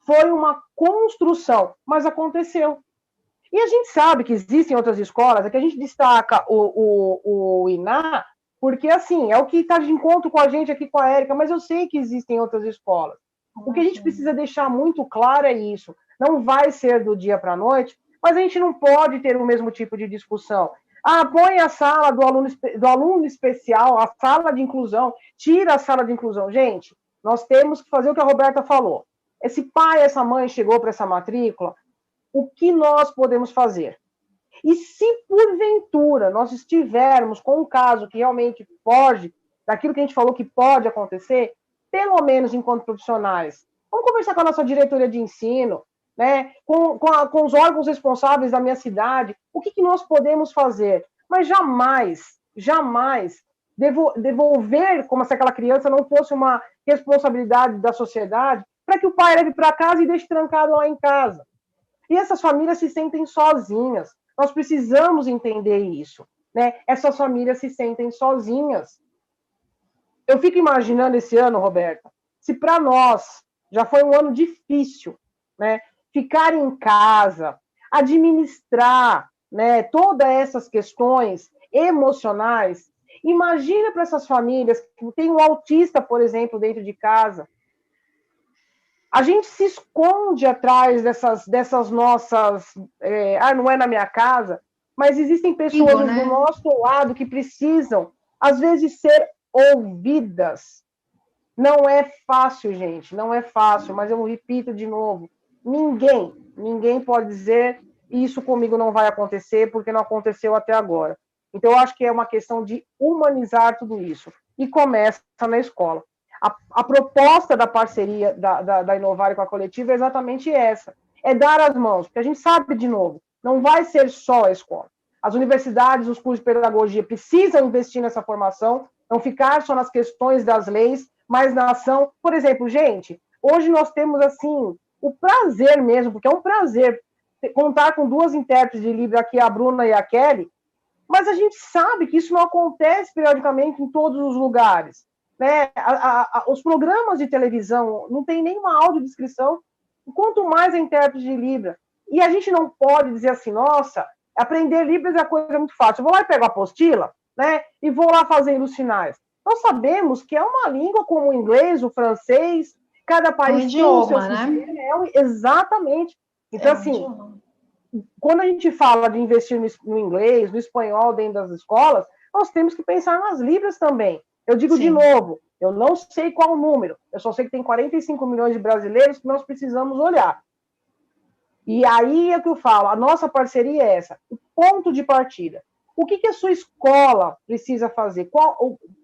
Foi uma construção, mas aconteceu. E a gente sabe que existem outras escolas, é que a gente destaca o INA, porque assim, é o que está de encontro com a gente aqui com a Érica, mas eu sei que existem outras escolas. O que a gente precisa deixar muito claro é isso. Não vai ser do dia para a noite, mas a gente não pode ter o mesmo tipo de discussão. Ah, põe a sala do aluno especial, a sala de inclusão, tira a sala de inclusão. Gente, nós temos que fazer o que a Roberta falou. Esse pai, essa mãe chegou para essa matrícula, o que nós podemos fazer? E se porventura nós estivermos com um caso que realmente pode, daquilo que a gente falou que pode acontecer, pelo menos enquanto profissionais, vamos conversar com a nossa diretoria de ensino, né? com os órgãos responsáveis da minha cidade, o que nós podemos fazer? Mas jamais devolver como se aquela criança não fosse uma responsabilidade da sociedade para que o pai leve para casa e deixe trancado lá em casa. E essas famílias se sentem sozinhas. Nós precisamos entender isso. Né? Essas famílias se sentem sozinhas. Eu fico imaginando esse ano, Roberta, se para nós já foi um ano difícil, né? Ficar em casa, administrar, né, todas essas questões emocionais. Imagina para essas famílias que tem um autista, por exemplo, dentro de casa. A gente se esconde atrás dessas nossas. Não é na minha casa, mas existem pessoas do nosso lado que precisam, às vezes, ser ouvidas. Não é fácil, gente, não é fácil, mas eu repito de novo: ninguém pode dizer isso comigo não vai acontecer, porque não aconteceu até agora. Então, eu acho que é uma questão de humanizar tudo isso. E começa na escola. A proposta da parceria da Inovare com a coletiva é exatamente essa. É dar as mãos, porque a gente sabe, de novo, não vai ser só a escola. As universidades, os cursos de pedagogia precisam investir nessa formação, não ficar só nas questões das leis, mas na ação. Por exemplo, gente, hoje nós temos, assim, o prazer mesmo, porque é um prazer contar com duas intérpretes de Libra aqui, a Bruna e a Kelly, mas a gente sabe que isso não acontece periodicamente em todos os lugares. Né? Os programas de televisão não tem nenhuma audiodescrição, quanto mais a intérprete de Libra. E a gente não pode dizer assim, nossa, aprender Libras é coisa muito fácil. Eu vou lá e pego a apostila, né, e vou lá fazendo os sinais. Nós sabemos que é uma língua como o inglês, o francês, cada país idioma, tem o seu sistema, né? Exatamente. Então, assim, quando a gente fala de investir no inglês, no espanhol dentro das escolas, nós temos que pensar nas Libras também. Eu digo de novo, eu não sei qual o número, eu só sei que tem 45 milhões de brasileiros que nós precisamos olhar. E aí é que eu falo, a nossa parceria é essa, o ponto de partida. O que a sua escola precisa fazer?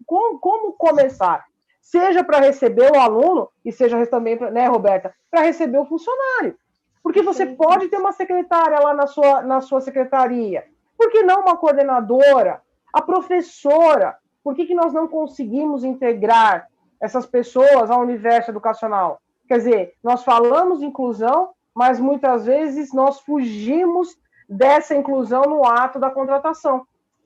Como começar? Seja para receber o aluno, e seja também, né, Roberta, para receber o funcionário. Porque você pode ter uma secretária lá na sua secretaria. Por que não uma coordenadora? A professora? Por que nós não conseguimos integrar essas pessoas ao universo educacional? Quer dizer, nós falamos de inclusão, mas muitas vezes nós fugimos dessa inclusão no ato da contratação.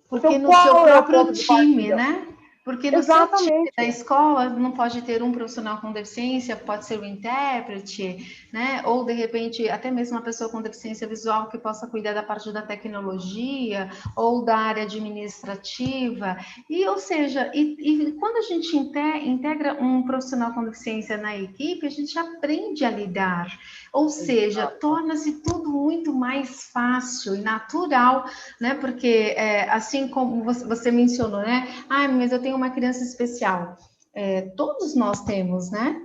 Porque então, no seu próprio time, né? Porque no seu time da escola não pode ter um profissional com deficiência, pode ser um intérprete, né? Ou de repente até mesmo uma pessoa com deficiência visual que possa cuidar da parte da tecnologia ou da área administrativa. E ou seja, e quando a gente integra um profissional com deficiência na equipe, a gente aprende a lidar. Ou seja, torna-se tudo muito mais fácil e natural, né? Porque assim como você mencionou, né? Ah, mas eu tenho uma criança especial. Todos nós temos, né?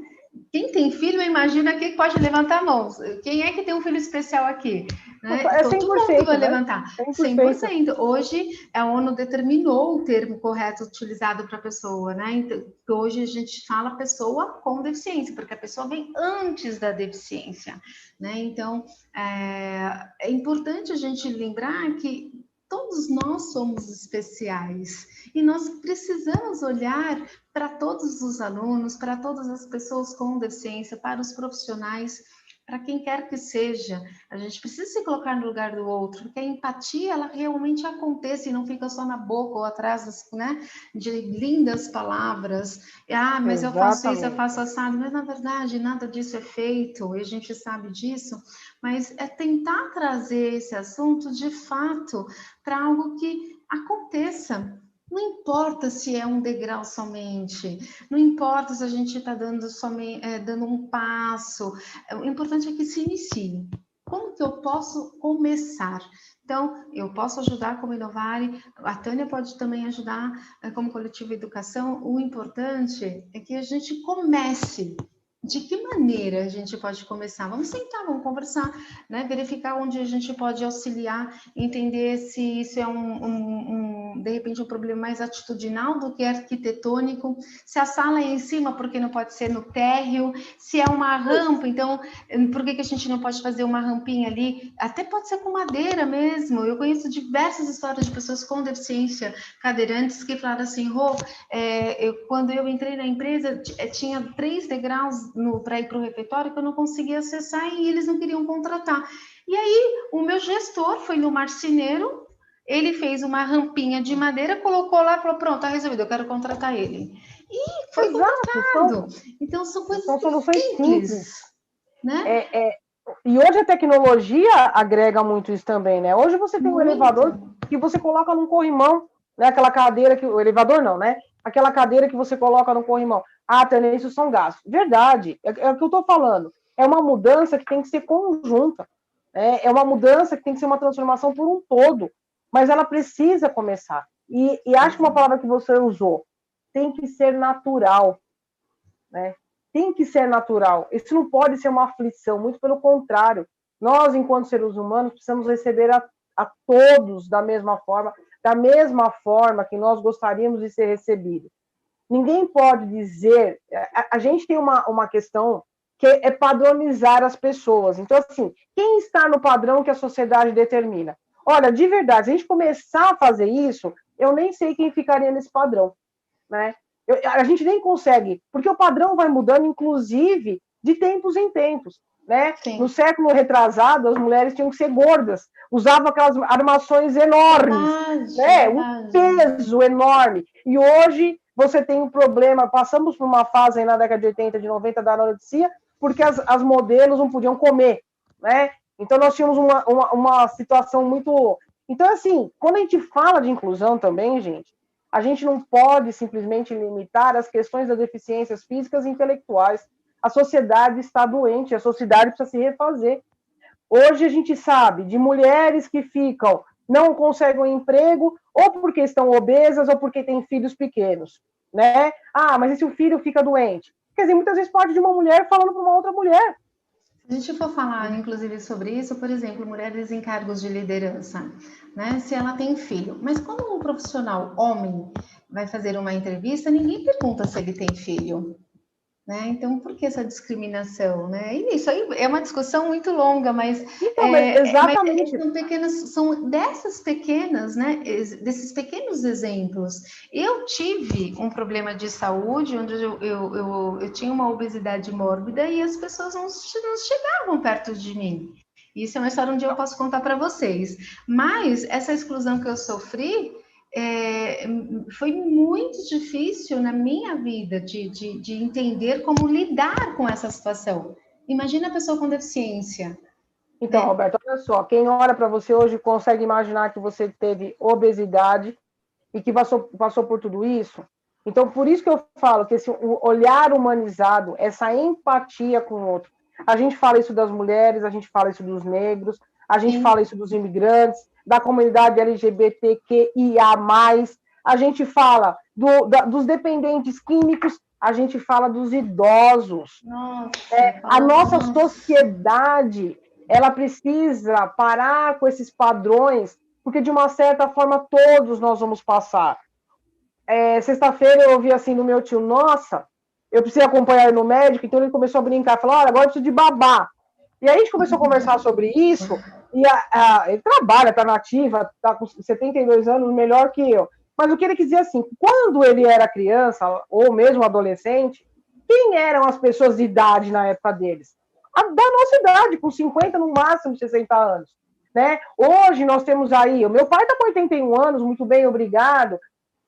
Quem tem filho, imagina quem pode levantar a mão. Quem é que tem um filho especial aqui? Né? Todo mundo vai levantar. 100%. Hoje, a ONU determinou o termo correto utilizado para a pessoa, né? Então, hoje a gente fala pessoa com deficiência, porque a pessoa vem antes da deficiência, né? Então, é importante a gente lembrar que todos nós somos especiais e nós precisamos olhar para todos os alunos, para todas as pessoas com deficiência, para os profissionais, para quem quer que seja. A gente precisa se colocar no lugar do outro, porque a empatia ela realmente acontece e não fica só na boca ou atrás, né, de lindas palavras. Ah, mas eu faço isso, eu faço assado, mas na verdade nada disso é feito e a gente sabe disso. Mas é tentar trazer esse assunto de fato para algo que aconteça. Não importa se é um degrau somente, não importa se a gente está dando um passo, o importante é que se inicie. Como que eu posso começar? Então, eu posso ajudar como Inovare, a Tânia pode também ajudar como Coletivo Educação. O importante é que a gente comece. De que maneira a gente pode começar? Vamos sentar, vamos conversar, né? Verificar onde a gente pode auxiliar, entender se isso é de repente, um problema mais atitudinal do que arquitetônico, se a sala é em cima, porque não pode ser no térreo, se é uma rampa, então, por que a gente não pode fazer uma rampinha ali? Até pode ser com madeira mesmo. Eu conheço diversas histórias de pessoas com deficiência, cadeirantes, que falaram assim, quando eu entrei na empresa, tinha 3 degraus para ir para o refeitório que eu não conseguia acessar e eles não queriam contratar. E aí, o meu gestor foi no marceneiro, ele fez uma rampinha de madeira, colocou lá e falou, pronto, tá resolvido, eu quero contratar ele. E foi contratado. Então, são coisas simples. Né? E hoje a tecnologia agrega muito isso também, né? Hoje você tem um elevador que você coloca num corrimão, né? Aquela cadeira que... O elevador não, né? Aquela cadeira que você coloca no corrimão. Ah, Tânia, isso são gastos. Verdade, é o que eu estou falando. É uma mudança que tem que ser conjunta. É uma mudança que tem que ser uma transformação por um todo. Mas ela precisa começar. E acho que uma palavra que você usou, tem que ser natural, né? Tem que ser natural. Isso não pode ser uma aflição, muito pelo contrário. Nós, enquanto seres humanos, precisamos receber a todos da mesma forma que nós gostaríamos de ser recebidos. Ninguém pode dizer... A gente tem uma questão que é padronizar as pessoas. Então, assim, quem está no padrão que a sociedade determina? Olha, de verdade, se a gente começar a fazer isso, eu nem sei quem ficaria nesse padrão, né? A gente nem consegue, porque o padrão vai mudando, inclusive, de tempos em tempos, né? Sim. No século retrasado, as mulheres tinham que ser gordas, usavam aquelas armações enormes, né? Um peso enorme. E hoje você tem um problema, passamos por uma fase aí na década de 80, de 90 da anorexia, porque as modelos não podiam comer, né? Então, nós tínhamos uma situação muito... Então, assim, quando a gente fala de inclusão também, gente, a gente não pode simplesmente limitar as questões das deficiências físicas e intelectuais. A sociedade está doente, a sociedade precisa se refazer. Hoje a gente sabe de mulheres que não conseguem um emprego, ou porque estão obesas, ou porque têm filhos pequenos, né? Ah, mas e se o filho fica doente? Quer dizer, muitas vezes pode de uma mulher falando para uma outra mulher. Se a gente for falar, inclusive, sobre isso, por exemplo, mulheres em cargos de liderança, né? Se ela tem filho, mas quando um profissional homem vai fazer uma entrevista, ninguém pergunta se ele tem filho, né? Então, por que essa discriminação, né? E isso aí é uma discussão muito longa, mas, então, exatamente. são dessas pequenas, né? Desses pequenos exemplos. Eu tive um problema de saúde onde eu tinha uma obesidade mórbida e as pessoas não chegavam perto de mim. Isso é uma história onde eu posso contar para vocês. Mas essa exclusão que eu sofri foi muito difícil na minha vida de entender como lidar com essa situação. Imagina a pessoa com deficiência. Então, Roberto, olha só, quem olha para você hoje consegue imaginar que você teve obesidade e que passou por tudo isso? Então, por isso que eu falo que esse olhar humanizado, essa empatia com o outro, a gente fala isso das mulheres, a gente fala isso dos negros, a gente fala isso dos imigrantes, da comunidade LGBTQIA+, a gente fala dos dependentes químicos, a gente fala dos idosos. A nossa sociedade, ela precisa parar com esses padrões, porque, de uma certa forma, todos nós vamos passar. Sexta-feira eu ouvi assim do meu tio, nossa, eu preciso acompanhar ele no médico, então ele começou a brincar, falou, olha, agora eu preciso de babá. E aí a gente começou a conversar sobre isso, e ele trabalha, está nativa, está com 72 anos, melhor que eu. Mas o que ele quis dizer assim, quando ele era criança, ou mesmo adolescente, quem eram as pessoas de idade na época deles? Da nossa idade, com 50, no máximo 60 anos. Né? Hoje nós temos aí, o meu pai está com 81 anos, muito bem, obrigado.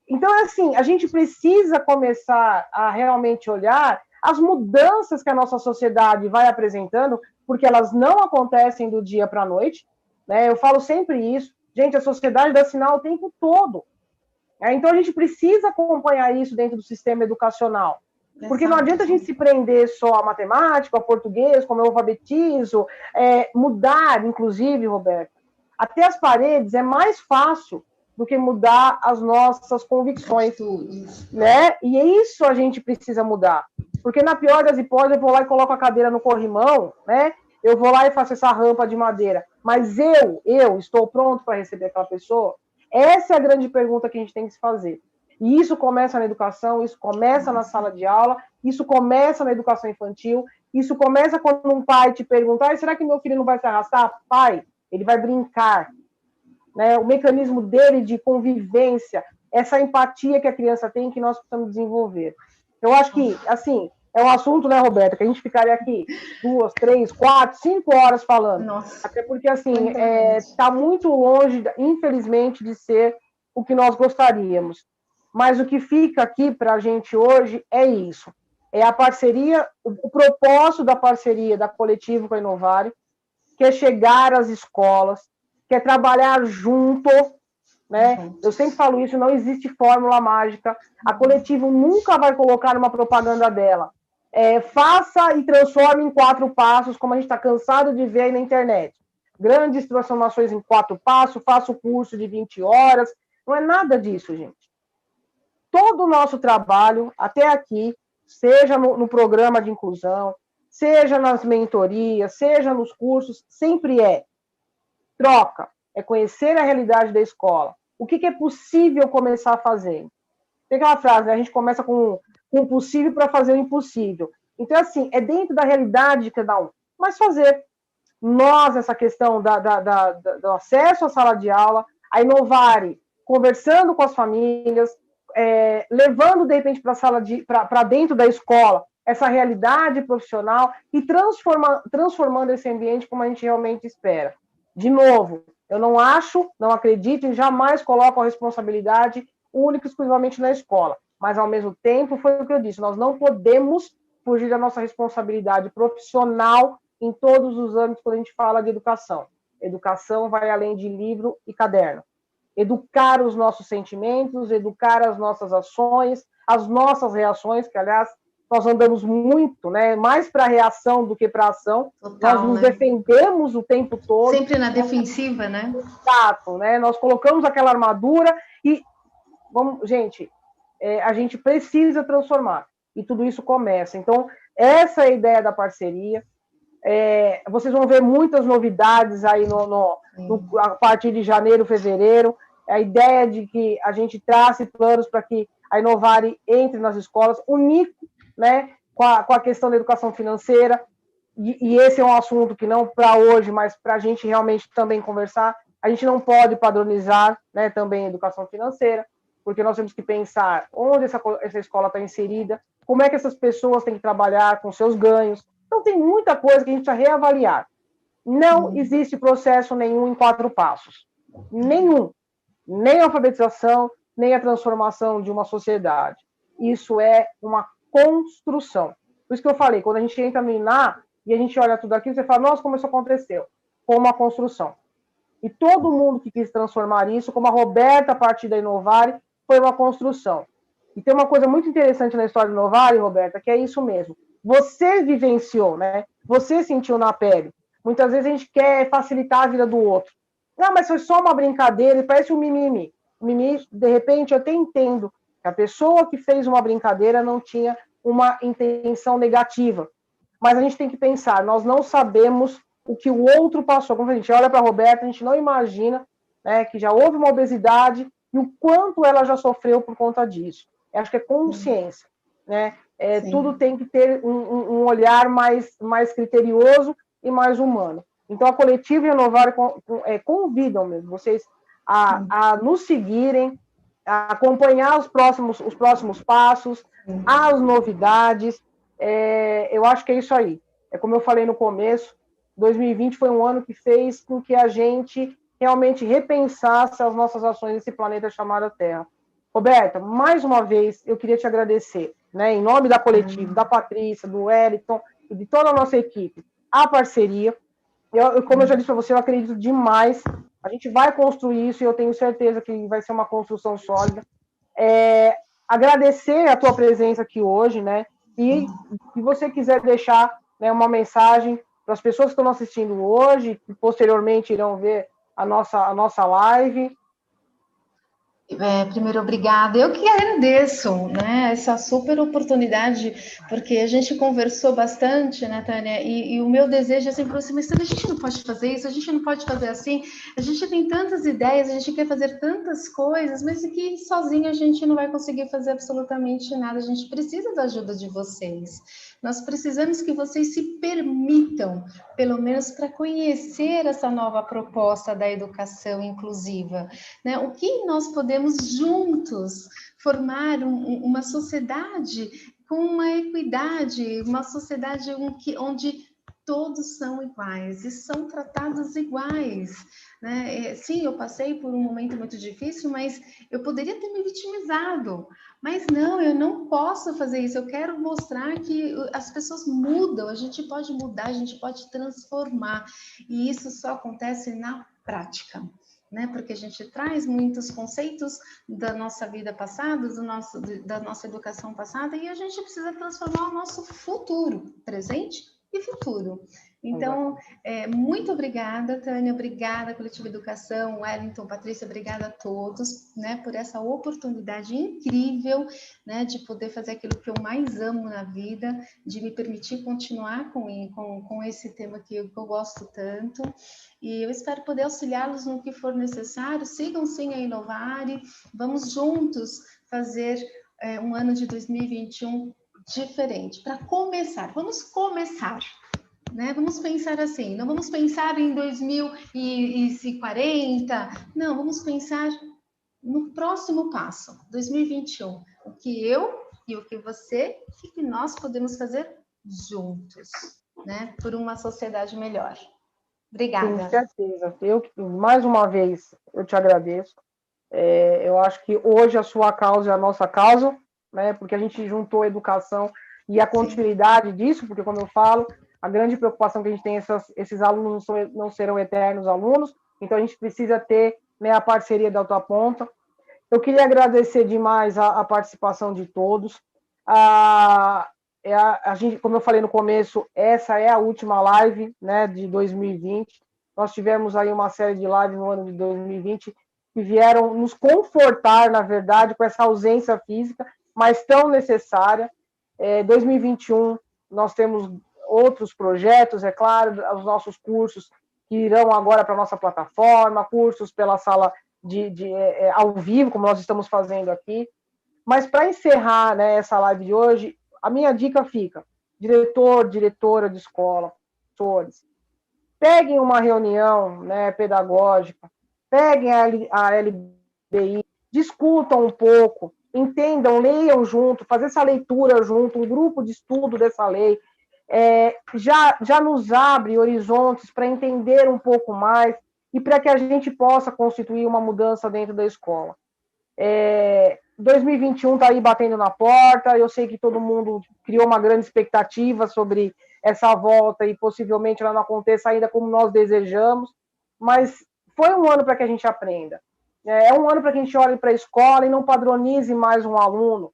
Então, assim, a gente precisa começar a realmente olhar as mudanças que a nossa sociedade vai apresentando, porque elas não acontecem do dia para a noite, né? Eu falo sempre isso. Gente, a sociedade dá sinal o tempo todo. Então, a gente precisa acompanhar isso dentro do sistema educacional. Porque não adianta a gente se prender só a matemática, a português, como eu alfabetizo, mudar, inclusive, Roberto, até as paredes é mais fácil do que mudar as nossas convicções, né? E isso a gente precisa mudar. Porque, na pior das hipóteses, eu vou lá e coloco a cadeira no corrimão, né? Eu vou lá e faço essa rampa de madeira. Mas eu estou pronto para receber aquela pessoa? Essa é a grande pergunta que a gente tem que se fazer. E isso começa na educação, isso começa na sala de aula, isso começa na educação infantil, isso começa quando um pai te pergunta, será que meu filho não vai se arrastar? Pai, ele vai brincar. Né? O mecanismo dele de convivência, essa empatia que a criança tem, que nós precisamos desenvolver. Eu acho que, assim, é um assunto, né, Roberta, que a gente ficaria aqui 2, 3, 4, 5 horas falando. Nossa. Até porque, assim, está muito longe, infelizmente, de ser o que nós gostaríamos. Mas o que fica aqui para a gente hoje é isso. É a parceria, o propósito da parceria da Coletivo com a Inovare, que é chegar às escolas, que é trabalhar junto, né? Eu sempre falo isso, não existe fórmula mágica. A Coletivo nunca vai colocar numa propaganda dela. Faça e transforme em 4 passos, como a gente está cansado de ver aí na internet. Grandes transformações em 4 passos, faça o curso de 20 horas. Não é nada disso, gente. Todo o nosso trabalho, até aqui, seja no programa de inclusão, seja nas mentorias, seja nos cursos, sempre troca, é conhecer a realidade da escola. O que é possível começar a fazer? Tem aquela frase, né? A gente começa com o possível para fazer o impossível. Então, assim, é dentro da realidade de cada um. Mas fazer. Nós, essa questão do acesso à sala de aula, a Inovare, conversando com as famílias, levando, de repente, para dentro da escola, essa realidade profissional e transformando esse ambiente como a gente realmente espera. De novo, eu não acredito e jamais coloco a responsabilidade única e exclusivamente na escola. Mas, ao mesmo tempo, foi o que eu disse, nós não podemos fugir da nossa responsabilidade profissional em todos os âmbitos quando a gente fala de educação. Educação vai além de livro e caderno. Educar os nossos sentimentos, educar as nossas ações, as nossas reações, que, aliás, nós andamos muito, né, mais para a reação do que para a ação. Total, nós nos defendemos o tempo todo. Sempre na defensiva, né? Exato, né? Nós colocamos aquela armadura e, gente, a gente precisa transformar. E tudo isso começa. Então, essa é a ideia da parceria. Vocês vão ver muitas novidades aí a partir de janeiro, fevereiro. A ideia de que a gente trace planos para que a Inovare entre nas escolas, unir, né, com a questão da educação financeira, e esse é um assunto que não para hoje, mas para a gente realmente também conversar. A gente não pode padronizar, né, também a educação financeira, porque nós temos que pensar onde essa escola está inserida, como é que essas pessoas têm que trabalhar com seus ganhos. Então, tem muita coisa que a gente precisa reavaliar. Não existe processo nenhum em 4 passos. Nenhum. Nem a alfabetização, nem a transformação de uma sociedade. Isso é uma construção. Por isso que eu falei, quando a gente entra no INA e a gente olha tudo aquilo, você fala, nossa, como isso aconteceu? Foi uma construção. E todo mundo que quis transformar isso, como a Roberta, a partir da Inovare, foi uma construção. E tem uma coisa muito interessante na história da Inovare, Roberta, que é isso mesmo. Você vivenciou, né? Você sentiu na pele. Muitas vezes a gente quer facilitar a vida do outro. Não, mas foi só uma brincadeira, e parece um mimimi. Mimimi, de repente, eu até entendo que a pessoa que fez uma brincadeira não tinha uma intenção negativa. Mas a gente tem que pensar, nós não sabemos o que o outro passou. Quando a gente olha para a Roberta, a gente não imagina, né, que já houve uma obesidade e o quanto ela já sofreu por conta disso. Eu acho que é consciência, né? Tudo tem que ter um olhar mais criterioso e mais humano. Então, a Coletiva e a Inovare convidam mesmo vocês a nos seguirem, a acompanhar os próximos passos, as novidades. Eu acho que é isso aí. É como eu falei no começo, 2020 foi um ano que fez com que a gente realmente repensasse as nossas ações nesse planeta chamado Terra. Roberta, mais uma vez, eu queria te agradecer, né, em nome da Coletiva, da Patrícia, do Wellington e de toda a nossa equipe, a parceria. Como eu já disse para você, eu acredito demais. A gente vai construir isso e eu tenho certeza que vai ser uma construção sólida. Agradecer a tua presença aqui hoje, né? E se você quiser deixar, né, uma mensagem para as pessoas que estão assistindo hoje, que posteriormente irão ver a nossa live. Primeiro, obrigada. Eu que agradeço, né, essa super oportunidade, porque a gente conversou bastante, né, Tânia, e o meu desejo é sempre assim, mas a gente não pode fazer isso, a gente não pode fazer assim, a gente tem tantas ideias, a gente quer fazer tantas coisas, mas que sozinho a gente não vai conseguir fazer absolutamente nada, a gente precisa da ajuda de vocês. Nós precisamos que vocês se permitam, pelo menos para conhecer essa nova proposta da educação inclusiva, né? O que nós podemos juntos formar uma sociedade com uma equidade, uma sociedade onde todos são iguais e são tratados iguais, né? Sim, eu passei por um momento muito difícil, mas eu poderia ter me vitimizado. Mas não, eu não posso fazer isso. Eu quero mostrar que as pessoas mudam, a gente pode mudar, a gente pode transformar. E isso só acontece na prática, né? Porque a gente traz muitos conceitos da nossa vida passada, da nossa educação passada, e a gente precisa transformar o nosso futuro, presente e futuro. Então, muito obrigada, Tânia, obrigada, Coletivo Educação, Wellington, Patrícia, obrigada a todos, né, por essa oportunidade incrível, né, de poder fazer aquilo que eu mais amo na vida, de me permitir continuar com esse tema que eu gosto tanto, e eu espero poder auxiliá-los no que for necessário. Sigam sim a Inovare, vamos juntos fazer um ano de 2021 diferente. Para começar, vamos começar, né? Vamos pensar assim, não vamos pensar em 2040, não, vamos pensar no próximo passo, 2021. O que eu e o que você e que nós podemos fazer juntos, né? Por uma sociedade melhor. Obrigada. Com certeza. Mais uma vez, eu te agradeço. Eu acho que hoje a sua causa é a nossa causa, né? Porque a gente juntou a educação e a continuidade disso, porque, como eu falo, a grande preocupação que a gente tem é esses alunos não serão eternos alunos, então a gente precisa ter, né, a parceria da outra ponta. Eu queria agradecer demais a participação de todos. A gente, como eu falei no começo, essa é a última live, né, de 2020. Nós tivemos aí uma série de lives no ano de 2020 que vieram nos confortar, na verdade, com essa ausência física, mas tão necessária. 2021, nós temos outros projetos, é claro, os nossos cursos que irão agora para a nossa plataforma, cursos pela sala ao vivo, como nós estamos fazendo aqui. Mas para encerrar, né, essa live de hoje, a minha dica fica: diretor, diretora de escola, professores, peguem uma reunião, né, pedagógica, peguem a LBI, discutam um pouco, entendam, leiam junto, fazer essa leitura junto, um grupo de estudo dessa lei, já nos abre horizontes para entender um pouco mais e para que a gente possa constituir uma mudança dentro da escola. 2021 está aí batendo na porta, eu sei que todo mundo criou uma grande expectativa sobre essa volta e possivelmente ela não aconteça ainda como nós desejamos, mas foi um ano para que a gente aprenda. É um ano para que a gente olhe para a escola e não padronize mais um aluno.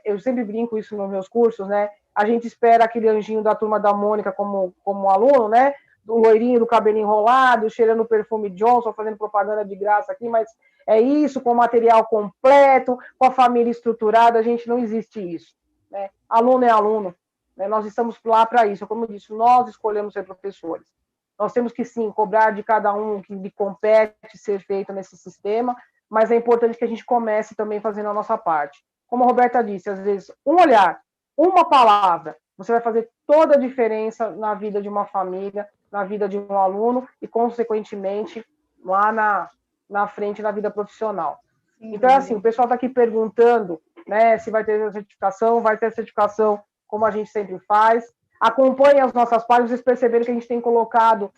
Eu sempre brinco isso nos meus cursos, né? A gente espera aquele anjinho da Turma da Mônica como aluno, né? Do loirinho do cabelinho enrolado, cheirando perfume Johnson, fazendo propaganda de graça aqui, mas é isso, com material completo, com a família estruturada, a gente não existe isso, né? Aluno é aluno, né? Nós estamos lá para isso, como eu disse, nós escolhemos ser professores. Nós temos que, sim, cobrar de cada um que lhe compete ser feito nesse sistema, mas é importante que a gente comece também fazendo a nossa parte. Como a Roberta disse, às vezes, um olhar, uma palavra, você vai fazer toda a diferença na vida de uma família, na vida de um aluno e, consequentemente, lá na frente, na vida profissional. Então, assim, o pessoal está aqui perguntando, né, se vai ter certificação, vai ter certificação como a gente sempre faz. Acompanhem as nossas páginas, vocês perceberam que a gente tem colocado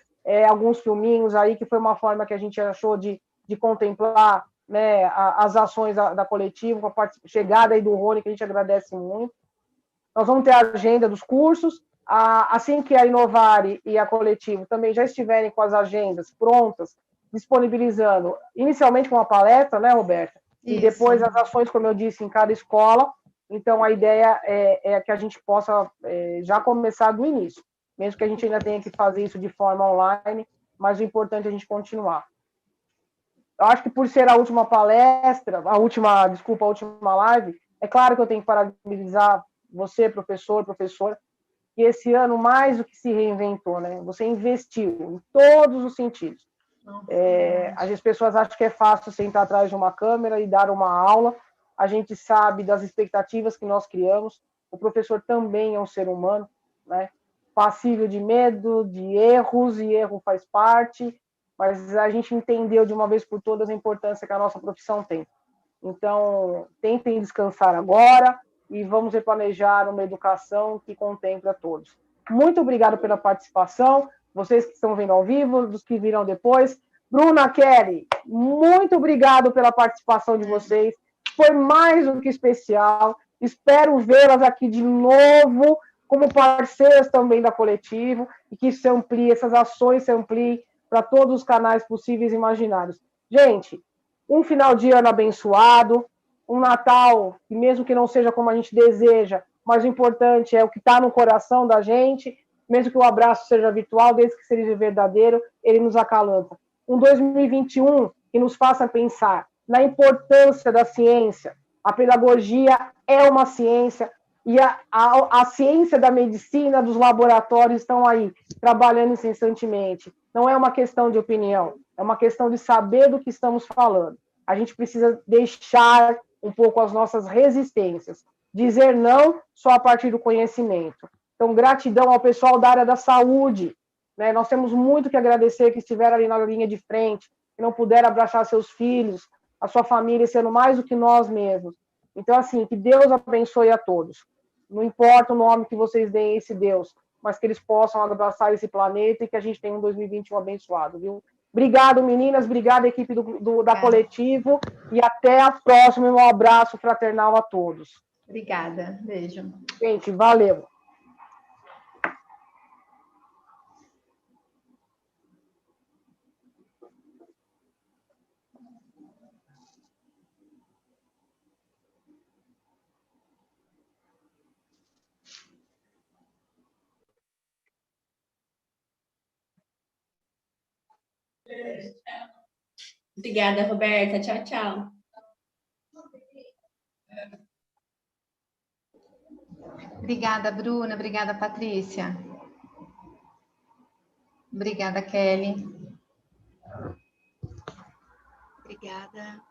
alguns filminhos aí, que foi uma forma que a gente achou de contemplar, né, as ações da Coletivo, com a chegada aí do Rony, que a gente agradece muito. Nós vamos ter a agenda dos cursos, assim que a Inovare e a Coletivo também já estiverem com as agendas prontas, disponibilizando, inicialmente com uma palestra, né, Roberta? Isso. E depois as ações, como eu disse, em cada escola. Então, a ideia é que a gente possa já começar do início, mesmo que a gente ainda tenha que fazer isso de forma online, mas o importante é a gente continuar. Eu acho que por ser a última palestra, a última live, é claro que eu tenho que parabenizar você, professor, professora, que esse ano mais do que se reinventou, né? Você investiu em todos os sentidos. As pessoas acham que é fácil sentar atrás de uma câmera e dar uma aula. A gente sabe das expectativas que nós criamos. O professor também é um ser humano, né? Passível de medo, de erros, e erro faz parte, mas a gente entendeu de uma vez por todas a importância que a nossa profissão tem. Então, tentem descansar agora e vamos replanejar uma educação que contemple a todos. Muito obrigado pela participação, vocês que estão vendo ao vivo, dos que virão depois. Bruna, Kelly, muito obrigado pela participação de vocês, foi mais do que especial, espero vê-las aqui de novo, como parceiras também da Coletivo, e que se amplie, essas ações se ampliem para todos os canais possíveis e imaginários. Gente, um final de ano abençoado, um Natal, que mesmo que não seja como a gente deseja, mas o importante é o que está no coração da gente, mesmo que o abraço seja virtual, desde que seja verdadeiro, ele nos acalanta. Um 2021 que nos faça pensar na importância da ciência. A pedagogia é uma ciência, e a ciência da medicina, dos laboratórios estão aí, trabalhando incessantemente. Não é uma questão de opinião, é uma questão de saber do que estamos falando. A gente precisa deixar um pouco as nossas resistências, dizer não só a partir do conhecimento. Então, gratidão ao pessoal da área da saúde, né? Nós temos muito que agradecer que estiveram ali na linha de frente, que não puderam abraçar seus filhos, a sua família, sendo mais do que nós mesmos. Então, assim, que Deus abençoe a todos. Não importa o nome que vocês deem a esse Deus, mas que eles possam abraçar esse planeta e que a gente tenha um 2021 abençoado, viu? Obrigado, meninas. Obrigada, equipe da Coletivo. E até a próxima. Um abraço fraternal a todos. Obrigada. Beijo. Gente, valeu. Obrigada, Roberta. Tchau, tchau. Obrigada, Bruna. Obrigada, Patrícia. Obrigada, Kelly. Obrigada.